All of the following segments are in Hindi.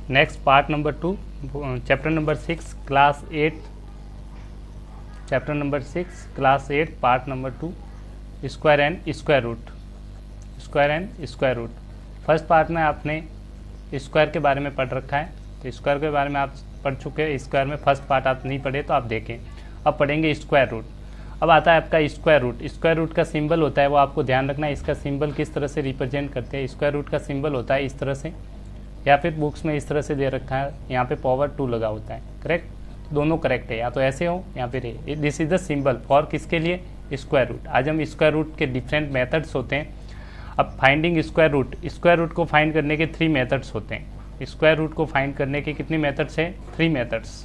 Next part number 2, chapter number 6 class 8, chapter number 6 class 8 part number 2, square and square root, square and square root. First part में आपने स्क्वायर के बारे में पढ़ रखा है, तो स्क्वायर के बारे में आप पढ़ चुके हैं। स्क्वायर में फर्स्ट पार्ट आप नहीं पढ़े तो आप देखें। अब पढ़ेंगे स्क्वायर रूट। अब आता है आपका स्क्वायर रूट। स्क्वायर रूट का सिंबल होता है, वो आपको ध्यान रखना है, इसका सिंबल किस तरह से रिप्रेजेंट करते हैं। स्क्वायर रूट का सिंबल होता है इस तरह से, या फिर बुक्स में इस तरह से दे रखा है, यहाँ पे पावर 2 लगा होता है। करेक्ट, दोनों करेक्ट है, या तो ऐसे हो या फिर ये। This is the symbol for किसके लिए, स्क्वायर रूट। आज हम स्क्वायर रूट के डिफरेंट मेथड्स होते हैं। अब finding square root, square root को फाइंड करने के 3 मेथड्स होते हैं। स्क्वायर रूट को फाइंड करने के कितने मेथड्स हैं, 3 मेथड्स।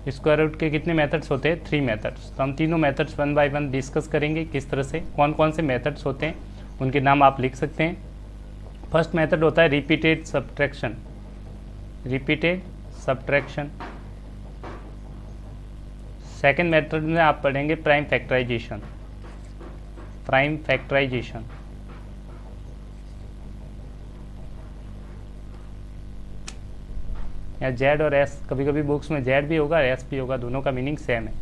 स्क्वायर रूट के कितने मेथड्स होते हैं, 3 मेथड्स। तो हम तीनों मेथड्स 1 बाय 1 डिस्कस करेंगे, किस तरह से कौन कौन से मेथड्स होते हैं, उनके नाम आप लिख सकते हैं। फर्स्ट मेथड होता है repeated subtraction, repeated subtraction. Second method में आप पढ़ेंगे प्राइम फैक्टराइजेशन, प्राइम फैक्टराइजेशन। या जेड और एस, कभी कभी बुक्स में जेड भी होगा एस भी होगा, दोनों का मीनिंग सेम है।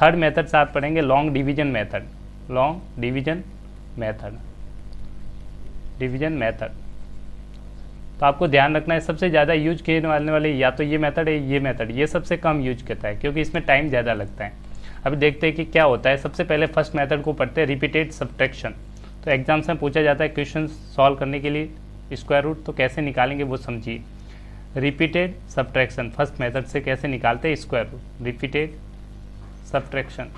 थर्ड मेथड से आप पढ़ेंगे long division method, long division method, division method. तो आपको ध्यान रखना है, सबसे ज़्यादा यूज किए जाने वाले या तो ये मेथड है, ये मेथड, ये सबसे कम यूज करता है क्योंकि इसमें टाइम ज़्यादा लगता है। अभी देखते हैं कि क्या होता है। सबसे पहले फर्स्ट मेथड को पढ़ते हैं, रिपीटेड सब्ट्रैक्शन। तो एग्जाम्स में पूछा जाता है क्वेश्चन सॉल्व करने के लिए स्क्वायर रूट तो कैसे निकालेंगे वो समझिए। रिपीटेड सब्ट्रैक्शन फर्स्ट मेथड से कैसे निकालते हैं स्क्वायर रूट, रिपीटेड सब्ट्रैक्शन।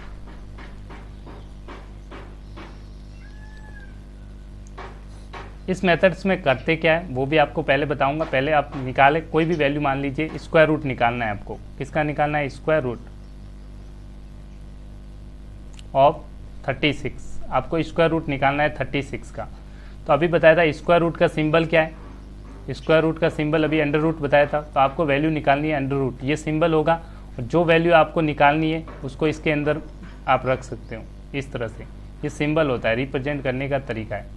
इस मेथड्स में करते क्या है वो भी आपको पहले बताऊंगा। पहले आप निकाले कोई भी वैल्यू, मान लीजिए स्क्वायर रूट निकालना है आपको। किसका निकालना है, स्क्वायर रूट ऑफ 36। आपको स्क्वायर रूट निकालना है 36 का। तो अभी बताया था स्क्वायर रूट का सिंबल क्या है, स्क्वायर रूट का सिंबल अभी अंडर रूट बताया था। तो आपको वैल्यू निकालनी है अंडर रूट, ये सिंबल होगा और जो वैल्यू आपको निकालनी है उसको इसके अंदर आप रख सकते हो इस तरह से। ये सिंबल होता है, रिप्रेजेंट करने का तरीका है।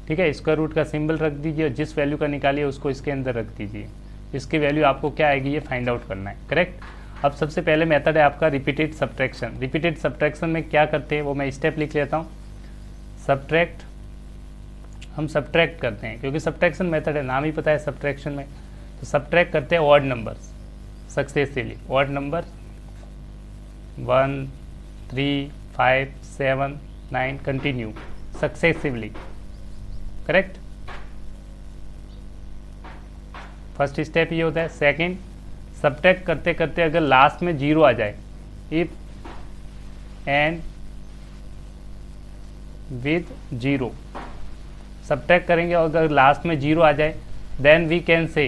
ठीक है, स्क्वायर रूट का सिंबल रख दीजिए और जिस वैल्यू का निकालिए उसको इसके अंदर रख दीजिए। इसकी वैल्यू आपको क्या आएगी ये फाइंड आउट करना है। करेक्ट। अब सबसे पहले मेथड है आपका रिपीटेड सब्ट्रैक्शन। रिपीटेड सब्ट्रैक्शन में क्या करते हैं वो मैं स्टेप लिख लेता हूँ। सब्ट्रैक्ट, हम सब्ट्रैक्ट करते हैं क्योंकि सब्ट्रैक्शन मेथड है, नाम ही पता है सब्ट्रैक्शन में। तो सब्ट्रैक्ट करते हैं odd numbers successively, odd number 1 3 5 7 9 continue successively. Correct, first step ये होता है। सेकंड, सब्ट्रैक्ट करते करते अगर लास्ट में 0 आ जाए, इफ एंड विद 0, सब्ट्रैक्ट करेंगे और अगर लास्ट में 0 आ जाए देन वी कैन से,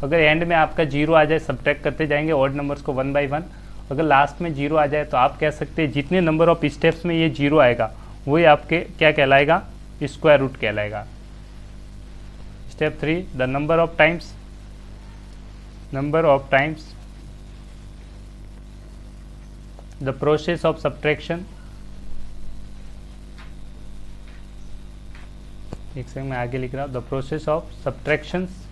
अगर एंड में आपका 0 आ जाए, सब्ट्रैक्ट करते जाएंगे ऑड नंबर्स को 1 बाय 1, अगर लास्ट में 0 आ जाए तो आप कह सकते हैं जितने नंबर ऑफ स्टेप्स में ये 0 आएगा वही आपके क्या कहलाएगा, स्क्वायर रूट कहलाएगा। Step 3, the number of times, number of times the process of subtraction. एक सेकंड मैं आगे लिख रहा हूं, the process of subtractions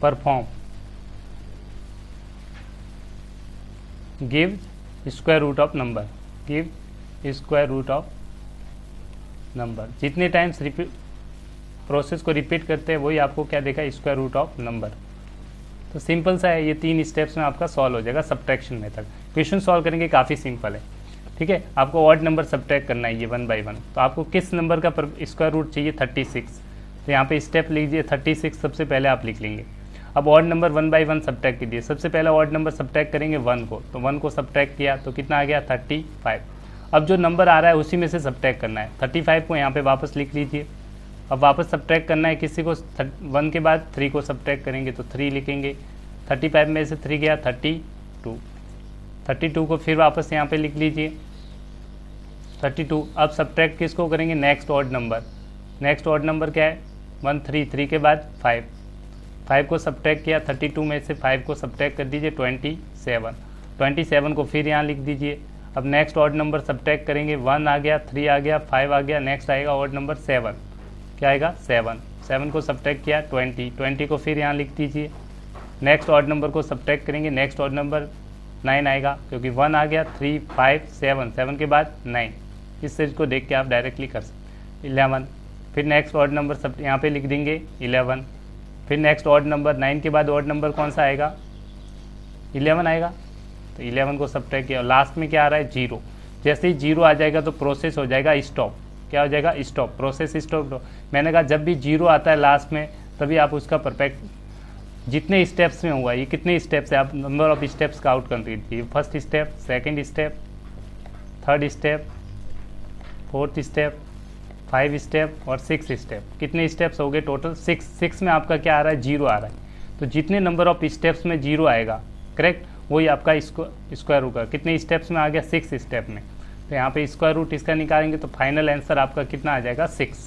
perform give square root of number, give square root of number. जितने टाइम्स रिपीट प्रोसेस को रिपीट करते हैं वही आपको क्या देगा, स्क्वायर रूट ऑफ नंबर। तो सिंपल सा है, ये 3 स्टेप्स में आपका सॉल्व हो जाएगा सब्ट्रैक्शन मेथड। क्वेश्चन सॉल्व करेंगे काफ़ी सिंपल है। ठीक है, आपको ऑड नंबर सब्ट्रैक्ट करना है ये 1 बाय 1। तो आपको किस नंबर का स्क्वायर रूट चाहिए, 36। तो यहाँ पे स्टेप लीजिए 36 सबसे पहले आप लिख लेंगे। अब ऑड नंबर 1 बाय 1 सब्ट्रैक्ट कीजिए। सबसे पहले ऑड नंबर सब्ट्रैक्ट करेंगे 1 को, तो 1 को सब्ट्रैक्ट किया तो कितना आ गया, 35। अब जो नंबर आ रहा है उसी में से सब्ट्रैक्ट करना है। 35 को यहाँ पे वापस लिख लीजिए। अब वापस सब्ट्रैक्ट करना है किसी को, 1 के बाद 3 को सब्ट्रैक्ट करेंगे तो 3 लिखेंगे। 35 में से 3 गया 32, 32 को फिर वापस यहाँ पे लिख लीजिए 32। अब सब्ट्रैक्ट किसको करेंगे, next odd number. Next odd number क्या है, 1 3, 3 के बाद 5, 5 को सब्ट्रैक्ट किया, 32 में से 5 को सब्ट्रैक्ट कर दीजिए 27, 27 को फिर यहाँ लिख दीजिए। अब नेक्स्ट ऑड नंबर सब्ट्रैक्ट करेंगे, 1 आ गया, 3 आ गया, 5 आ गया, नेक्स्ट आएगा ऑड नंबर 7, क्या आएगा 7, 7 को सब्ट्रैक्ट किया 20, 20 को फिर यहाँ लिख दीजिए। नेक्स्ट ऑड नंबर को सब्ट्रैक्ट करेंगे, नेक्स्ट ऑड नंबर 9 आएगा, क्योंकि 1 आ गया, 3 5 7, 7 के बाद 9, इस चीज़ को देख के आप डायरेक्टली कर सकते। 11, फिर नेक्स्ट ऑड नंबर सब यहाँ पे लिख देंगे 11, फिर नेक्स्ट ऑड नंबर 9 के बाद ऑड नंबर कौन सा आएगा 11 आएगा, तो 11 को सब्ट्रैक्ट किया, लास्ट में क्या आ रहा है 0। जैसे ही 0 आ जाएगा तो प्रोसेस हो जाएगा स्टॉप, क्या हो जाएगा स्टॉप, प्रोसेस स्टॉप। मैंने कहा जब भी 0 आता है लास्ट में तभी आप उसका परफेक्ट जितने स्टेप्स में हुआ, ये कितने स्टेप्स है आप नंबर ऑफ स्टेप्स काउंट कर दीजिए, first step, second step, third step, fourth step, 5 step और 6 स्टेप, कितने स्टेप्स हो गए टोटल 6 में आपका क्या आ रहा है 0 आ रहा है, तो जितने नंबर ऑफ स्टेप्स में 0 आएगा करेक्ट वही आपका स्क्वायर होगा। कितने स्टेप्स में आ गया 6 स्टेप में, तो यहाँ पे स्क्वायर रूट इसका निकालेंगे तो फाइनल आंसर आपका कितना आ जाएगा 6,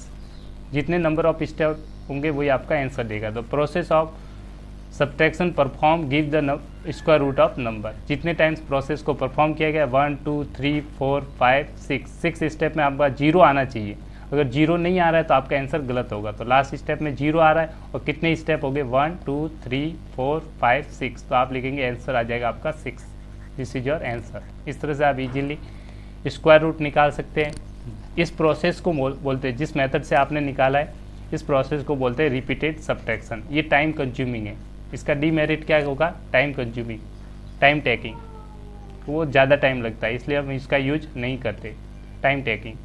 जितने नंबर ऑफ स्टेप होंगे वही आपका आंसर देगा। तो process of subtraction perform give the square root of number, जितने टाइम्स प्रोसेस को परफॉर्म किया गया 1 2 3 4 5 6 स्टेप में आपका 0 आना चाहिए, अगर 0 नहीं आ रहा है तो आपका आंसर गलत होगा। तो लास्ट स्टेप में 0 आ रहा है और कितने स्टेप हो गए 1 2 3 4 5 6, तो आप लिखेंगे आंसर आ जाएगा आपका 6, दिस इज योर आंसर। इस तरह से आप इजीली स्क्वायर रूट निकाल सकते हैं। इस प्रोसेस को बोलते हैं, जिस मेथड से आपने निकाला है इस प्रोसेस को बोलते हैं रिपीटेड सब्ट्रैक्शन। ये टाइम कंज्यूमिंग है, इसका डीमेरिट क्या होगा टाइम कंज्यूमिंग, टाइम टेकिंग, वो ज़्यादा टाइम लगता है इसलिए हम इसका यूज नहीं करते। टाइम टेकिंग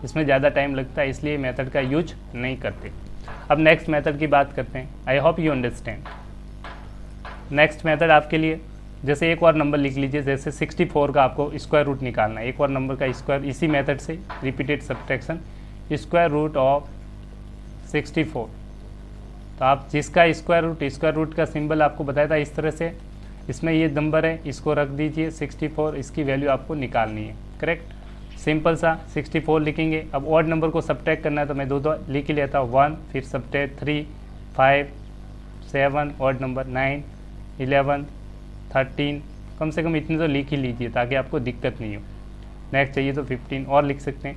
इसमें ज़्यादा टाइम लगता है इसलिए मेथड का यूज नहीं करते। अब नेक्स्ट मेथड की बात करते हैं। आई hope you understand. Next method आपके लिए, जैसे एक और नंबर लिख लीजिए, जैसे 64 का आपको स्क्वायर रूट निकालना है, एक और नंबर का स्क्वायर, इसी मेथड से repeated subtraction, square root of 64। तो आप जिसका स्क्वायर रूट का सिंबल आपको बताया था इस तरह से, इसमें ये नंबर है, इसको रख दीजिए 64, इसकी वैल्यू आपको निकालनी है करेक्ट। सिंपल सा 64 लिखेंगे। अब ऑड नंबर को सब्ट्रैक्ट करना है तो मैं दो लिख ही लेता हूँ, 1 फिर सब्ट्रैक्ट 3 5 7 ऑड नंबर 9 11 13, कम से कम इतने तो लिख ही लीजिए ताकि आपको दिक्कत नहीं हो। नेक्स्ट चाहिए तो 15 और लिख सकते हैं।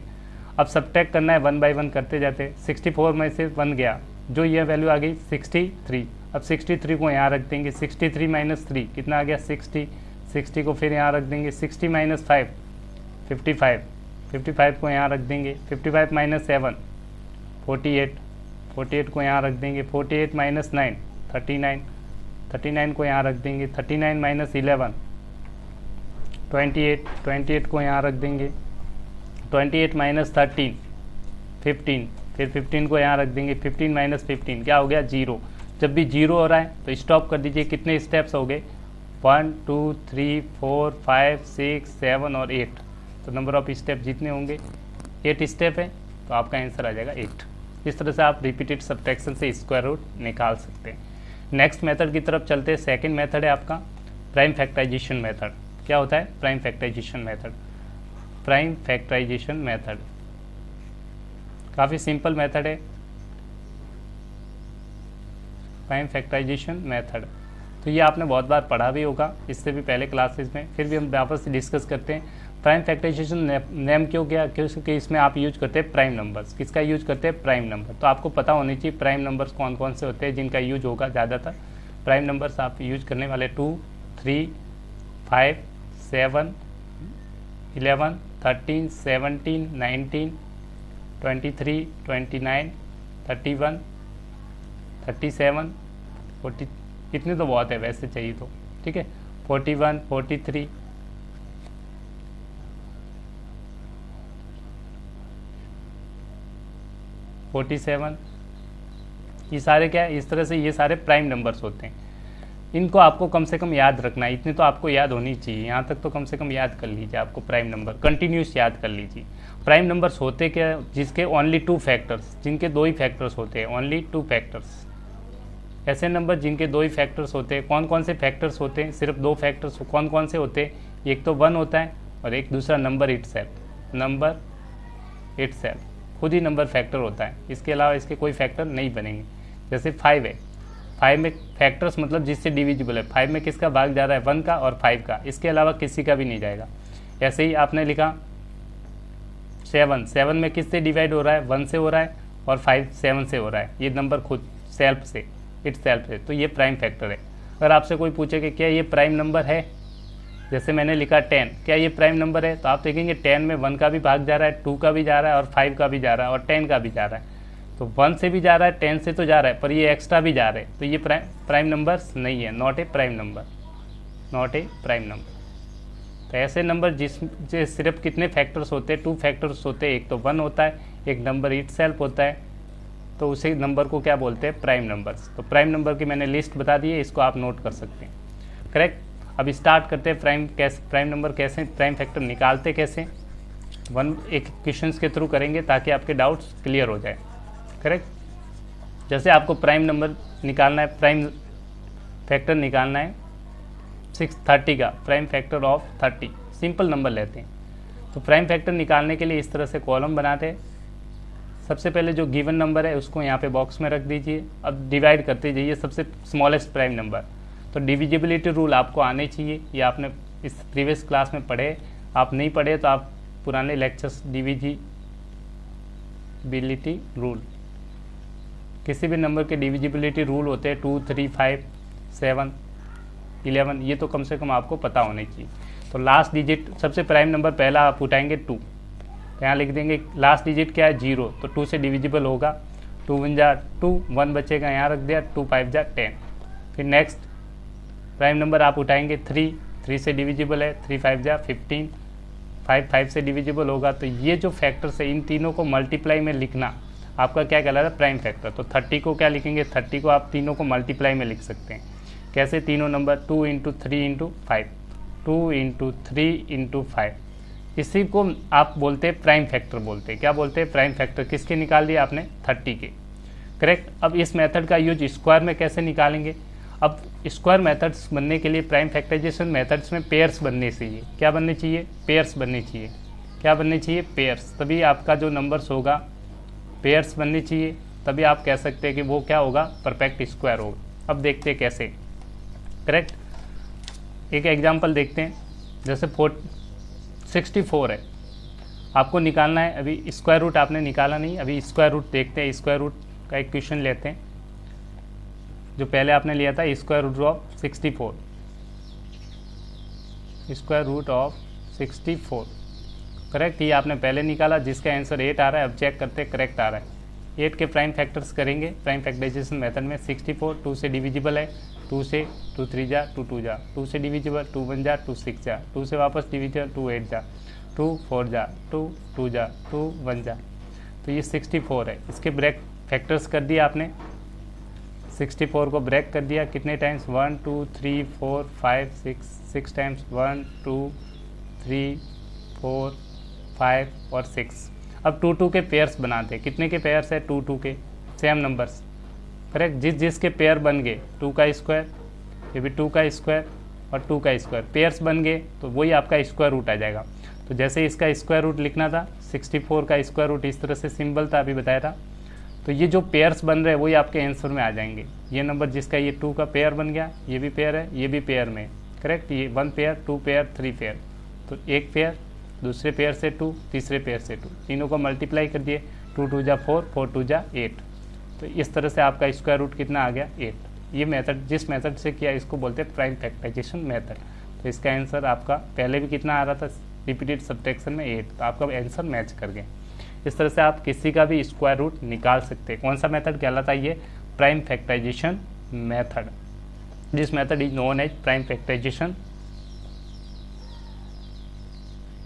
अब सब्ट्रैक्ट करना है 1 बाय 1 करते जाते हैं। 64 में से 1 गया, जो ये वैल्यू आ गई 63। अब 63 को यहाँ रख देंगे, 63 माइनस 3 कितना आ गया 60, 60 को फिर यहाँ रख देंगे, 60 माइनस 5 55, 55 को यहाँ रख देंगे, 55 माइनस 7 48, 48 को यहाँ रख देंगे, 48 माइनस 9 39, 39 को यहाँ रख देंगे, 39 माइनस 11 28, 28 को यहाँ रख देंगे, 28 माइनस 13 15, फिर 15 को यहाँ रख देंगे, 15 माइनस 15 क्या हो गया 0। जब भी 0 हो रहा है तो स्टॉप कर दीजिए। कितने स्टेप्स हो गए 1 2 3 4 5 6 7 और 8, तो नंबर ऑफ स्टेप जितने होंगे 8 स्टेप है तो आपका आंसर आ जाएगा 8। इस तरह से आप रिपीटेड सब्ट्रैक्शन से स्क्वायर रूट निकाल सकते हैं। नेक्स्ट मेथड की तरफ चलते हैं। सेकंड मेथड है आपका प्राइम फैक्टराइजेशन मेथड। क्या होता है prime factorization method? Prime factorization method काफ़ी सिंपल मेथड है। प्राइम फैक्टराइजेशन मेथड तो ये आपने बहुत बार पढ़ा भी होगा इससे भी पहले क्लासेस में, फिर भी हम वापस से डिस्कस करते हैं। प्राइम फैक्टराइजेशन नेम क्यों गया? क्योंकि इसमें आप यूज करते हैं प्राइम नंबर्स। किसका यूज करते हैं? Prime number. तो आपको पता होनी चाहिए प्राइम नंबर्स कौन कौन से होते हैं जिनका यूज होगा ज़्यादातर। प्राइम नंबर्स आप यूज करने वाले 2 3 5 7 11 13 17 19 23 29 31 37 40, इतने तो बहुत है वैसे चाहिए तो, ठीक है। 41 43 47, ये सारे क्या है, इस तरह से ये सारे प्राइम नंबर्स होते हैं। इनको आपको कम से कम याद रखना है, इतने तो आपको याद होनी चाहिए। यहाँ तक तो कम से कम याद कर लीजिए आपको प्राइम नंबर, कंटिन्यूस याद कर लीजिए। प्राइम नंबर्स होते क्या, जिसके ओनली 2 फैक्टर्स, जिनके 2 ही फैक्टर्स होते हैं, ओनली 2 फैक्टर्स। ऐसे नंबर जिनके 2 ही फैक्टर्स होते हैं। कौन कौन से फैक्टर्स होते हैं? सिर्फ 2 फैक्टर्स कौन कौन से होते हैं? एक तो 1 होता है और एक दूसरा नंबर इटसेल्फ। नंबर इटसेल्फ खुद ही नंबर फैक्टर होता है, इसके अलावा इसके कोई फैक्टर नहीं बनेंगे। जैसे 5 है, 5 में फैक्टर्स मतलब जिससे डिविजिबल है, 5 में किसका भाग जा रहा है, 1 का और 5 का, इसके अलावा किसी का भी नहीं जाएगा। ऐसे ही आपने लिखा 7 में किससे डिवाइड हो रहा है, 1 से हो रहा है, और 5 7 से हो रहा है, ये नंबर खुद सेल्फ से, इट सेल्फ से, तो ये प्राइम फैक्टर है। अगर आपसे कोई पूछे कि क्या ये प्राइम नंबर है, जैसे मैंने लिखा 10, क्या ये प्राइम नंबर है, तो आप देखेंगे 10 में 1 का भी भाग जा रहा है, 2 का भी जा रहा है, और 5 का भी जा रहा है, और 10 का भी जा रहा है। तो 1 से भी जा रहा है, 10 से तो जा रहा है, पर ये एक्स्ट्रा भी जा रहे हैं, तो ये प्राइम नंबर्स नहीं है, not a prime number, not a prime number. तो ऐसे नंबर जिससे सिर्फ कितने फैक्टर्स होते हैं, 2 फैक्टर्स होते हैं, एक तो 1 होता है, एक नंबर इट सेल्फ होता है, तो उसी नंबर को क्या बोलते हैं, प्राइम नंबर्स। तो प्राइम नंबर की मैंने लिस्ट बता दी है, इसको आप नोट कर सकते हैं। करेक्ट। अब स्टार्ट करते हैं प्राइम नंबर कैसे, प्राइम फैक्टर निकालते कैसे, एक क्वेश्चंस के थ्रू करेंगे ताकि आपके डाउट्स क्लियर हो जाए। करेक्ट। जैसे आपको प्राइम नंबर निकालना है, प्राइम फैक्टर निकालना है 630 का, prime factor of 30, simple number लेते हैं। तो प्राइम फैक्टर निकालने के लिए इस तरह से कॉलम बनाते हैं। सबसे पहले जो गिवन नंबर है उसको यहाँ पे बॉक्स में रख दीजिए। अब डिवाइड करते जाइए सबसे स्मॉलेस्ट प्राइम नंबर। तो डिविजिबिलिटी रूल आपको आने चाहिए, ये आपने इस प्रीवियस क्लास में पढ़े, आप नहीं पढ़े तो आप पुराने लेक्चर्स, डिविजिबिलिटी रूल, किसी भी नंबर के डिविजिबिलिटी रूल होते हैं 2, 3, 5, 7, 11, ये तो कम से कम आपको पता होने चाहिए। तो लास्ट डिजिट, सबसे प्राइम नंबर पहला आप उठाएंगे 2, तो यहाँ लिख देंगे लास्ट डिजिट क्या है 0, तो 2 से डिविजिबल होगा, 2 1 जा 2, 1 बचेगा, यहाँ रख दिया, 2 5 जा 10। फिर नेक्स्ट प्राइम नंबर आप उठाएंगे 3 से डिविजिबल है, 3 5 जा 15, 5 से डिविजिबल होगा। तो ये जो फैक्टर्स है इन तीनों को मल्टीप्लाई में लिखना आपका क्या कहलाता है, प्राइम फैक्टर। तो 30 को क्या लिखेंगे, 30 को आप तीनों को मल्टीप्लाई में लिख सकते हैं। कैसे, तीनों नंबर 2 × 3 × 5, 2 × 3 × 5, इसी को आप बोलते हैं प्राइम फैक्टर बोलते हैं। क्या बोलते हैं, प्राइम फैक्टर। किसके निकाल दिए आपने, 30 के। करेक्ट। अब इस मेथड का यूज स्क्वायर में कैसे निकालेंगे। अब स्क्वायर मेथड्स बनने के लिए प्राइम फैक्टराइजेशन मेथड्स में पेयर्स बनने चाहिए। क्या बनने चाहिए, पेयर्स बनने चाहिए। क्या बनने चाहिए, पेयर्स। तभी आपका जो नंबर्स होगा पेयर्स बनने चाहिए, तभी आप कह सकते हैं कि वो क्या होगा, परफेक्ट स्क्वायर होगा। अब देखते हैं कैसे। करेक्ट। एक एग्जांपल देखते हैं, जैसे 64 है, आपको निकालना है। अभी स्क्वायर रूट आपने निकाला नहीं, अभी स्क्वायर रूट देखते हैं। स्क्वायर रूट का एक क्वेश्चन लेते हैं, जो पहले आपने लिया था, square root of 64, square root of 64। Correct, ये आपने पहले निकाला, जिसका आंसर 8 आ रहा है। अब चेक करते हैं करेक्ट आ रहा है। 8 के प्राइम फैक्टर्स करेंगे प्राइम फैक्टराइजेशन मेथड में। 64 2 से डिविजिबल है, 2 से 2 3 जा 2 2 जा, 2 से डिविजिबल 2 1 जा 2 6 जा, 2 से वापस डिविजिबल 2 8 जा, 2 4 जा 2 2 जा 2 1 जा। तो ये 64 है, इसके ब्रेक फैक्टर्स कर दिया आपने। 64 को ब्रेक कर दिया कितने टाइम्स, 1 2 3 4 5 6 टाइम्स, 1 2 3 4 5 और 6। अब 2 2 के पेयर्स बनाते हैं। कितने के पेयर्स है, 2 2 के, सेम नंबर्स। करेक्ट। जिसके पेयर बन गए, 2 का स्क्वायर, ये भी 2 का स्क्वायर और 2 का स्क्वायर, पेयर्स बन गए तो वही आपका स्क्वायर रूट आ जाएगा। तो जैसे इसका स्क्वायर रूट लिखना था, 64 का स्क्वायर रूट इस तरह से सिंबल था, अभी बताया था। तो ये जो पेयर्स बन रहे हैं वही आपके आंसर में आ जाएंगे। ये नंबर जिसका ये 2 का पेयर बन गया, ये भी पेयर है, ये भी पेयर में। करेक्ट। ये 1 पेयर 2 पेयर 3 पेयर, तो एक पेयर, दूसरे पेयर से 2, तीसरे पेयर से 2, तीनों को मल्टीप्लाई कर दिए, 2 2 जा 4 4 2 जा 8। तो इस तरह से आपका स्क्वायर रूट कितना आ गया, 8। ये मेथड जिस मेथड से किया इसको बोलते हैं प्राइम फैक्टराइजेशन मेथड। तो इसका आंसर आपका पहले भी कितना आ रहा था रिपीटेड सब्ट्रैक्शन में, 8। तो आपका आंसर मैच कर गया। इस तरह से आप किसी का भी स्क्वायर रूट निकाल सकते हैं। कौन सा मेथड कहलाता है, ये prime factorization method. This method is known as prime factorization.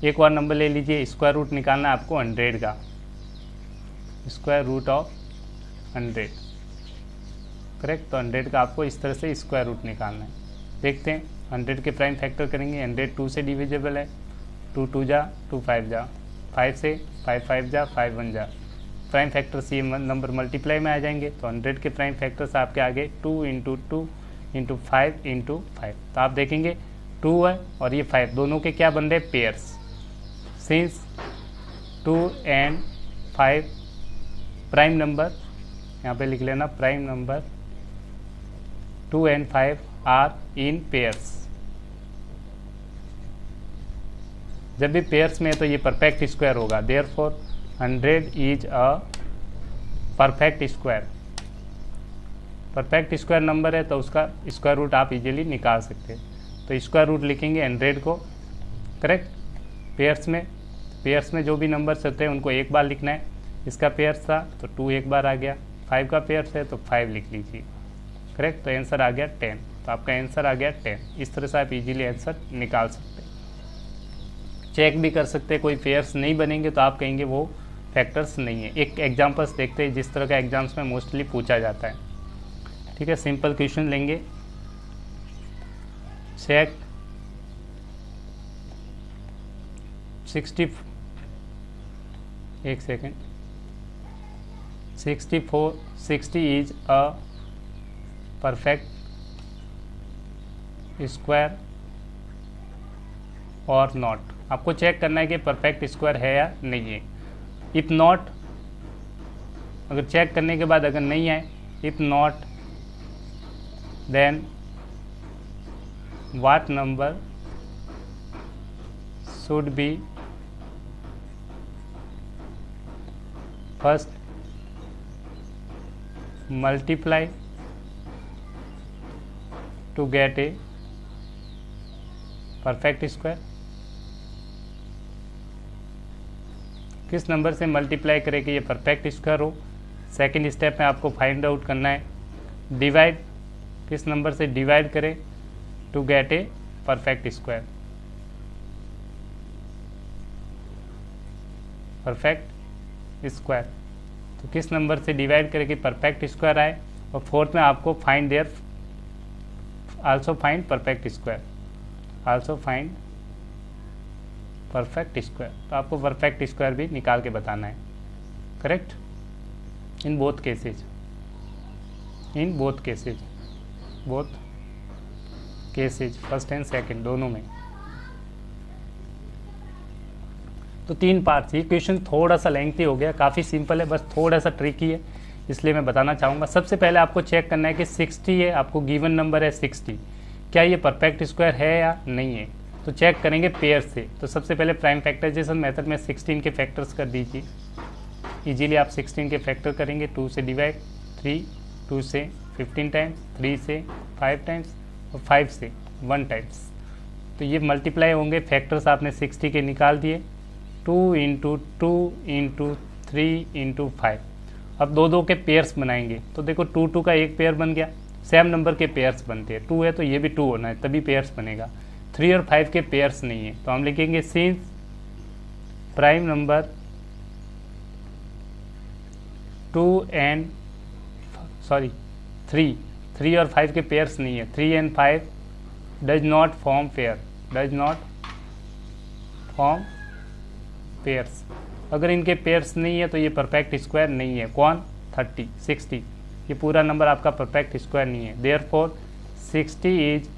एक और नंबर ले लीजिए, स्क्वायर रूट निकालना है आपको 100 का, स्क्वायर रूट ऑफ 100। करेक्ट। तो 100 का आपको इस तरह से स्क्वायर रूट निकालना है। देखते हैं 100 के प्राइम फैक्टर करेंगे। 100 2 से डिविजिबल है, 2 2 जा 2 5 जा, 5 से 5 5 जा 5 1 जा। प्राइम फैक्टर्स ये नंबर मल्टीप्लाई में आ जाएंगे। तो 100 के प्राइम फैक्टर्स आपके आगे 2 × 2 × 5 × 5। तो आप देखेंगे 2 है और ये 5, दोनों के क्या बन रहे, pairs. Since 2 and 5 prime number, यहाँ पे लिख लेना prime number 2 and 5 are in pairs. जब भी पेयर्स में है तो ये परफेक्ट स्क्वायर होगा। Therefore 100 is a perfect square. Perfect square number है तो उसका स्क्वायर रूट आप इजीली निकाल सकते हैं। तो स्क्वायर रूट लिखेंगे 100 को, करेक्ट। पेयर्स में जो भी नंबर्स होते हैं उनको एक बार लिखना है। इसका पेयर्स था तो 2 एक बार आ गया, 5 का पेयर्स है तो 5 लिख लीजिए, करेक्ट। तो आंसर आ गया 10। तो आपका आंसर आ गया 10। इस तरह से आप इजीली आंसर निकाल सकते हैं। चेक भी कर सकते हैं, कोई पेयर्स नहीं बनेंगे तो आप कहेंगे वो फैक्टर्स नहीं है। एक एग्जाम्पल्स देखते हैं जिस तरह का एग्जाम्स में मोस्टली पूछा जाता है, ठीक है। सिंपल क्वेश्चन लेंगे। Check 60 is a perfect square और नॉट। आपको चेक करना है कि परफेक्ट स्क्वायर है या नहीं है। इफ नॉट, अगर चेक करने के बाद अगर नहीं आए, if not then what number should be first multiply to get a perfect square. किस नंबर से मल्टीप्लाई करें कि ये परफेक्ट स्क्वायर हो। सेकंड स्टेप में आपको फाइंड आउट करना है डिवाइड, किस नंबर से डिवाइड करें to get a perfect square. Perfect square तो किस नंबर से डिवाइड करें कि परफेक्ट स्क्वायर आए। और फोर्थ में आपको find there also find perfect square, also find perfect square. तो आपको परफेक्ट स्क्वायर भी निकाल के बताना है, correct. In both cases, both cases first and second दोनों में। तो 3 पार्ट्स। ये क्वेश्चन थोड़ा सा लेंथी हो गया, काफ़ी सिंपल है, बस थोड़ा सा ट्रिकी है, इसलिए मैं बताना चाहूँगा। सबसे पहले आपको चेक करना है कि 60 है, आपको गिवन नंबर है 60, क्या ये परफेक्ट स्क्वायर है या नहीं है। तो चेक करेंगे पेयर से। तो सबसे पहले प्राइम फैक्टराइजेशन मेथड में 16 के फैक्टर्स कर दीजिए। इजीली आप 16 के फैक्टर करेंगे। 2 से डिवाइड, 3, 2 से 15 टाइम्स, 3 से 5 टाइम्स और 5 से 1 टाइम्स। तो ये मल्टीप्लाई होंगे। फैक्टर्स आपने 60 के निकाल दिए। 2 इंटू 2 इंटू 3 इंटू 5। अब 2 के पेयर्स बनाएंगे। तो देखो 2 का एक पेयर बन गया। सेम नंबर के पेयर्स बनते हैं। 2 है तो ये भी 2 होना है, तभी पेयर्स बनेगा। 3 और 5 के पेयर्स नहीं है, तो हम लिखेंगे सिंस प्राइम नंबर 3 और 5 के पेयर्स नहीं है। 3 and 5 does not form pair, does not form pairs. अगर इनके पेयर्स नहीं है तो ये परफेक्ट स्क्वायर नहीं है। कौन? 30, 60, ये पूरा नंबर आपका परफेक्ट स्क्वायर नहीं है। Therefore 60 is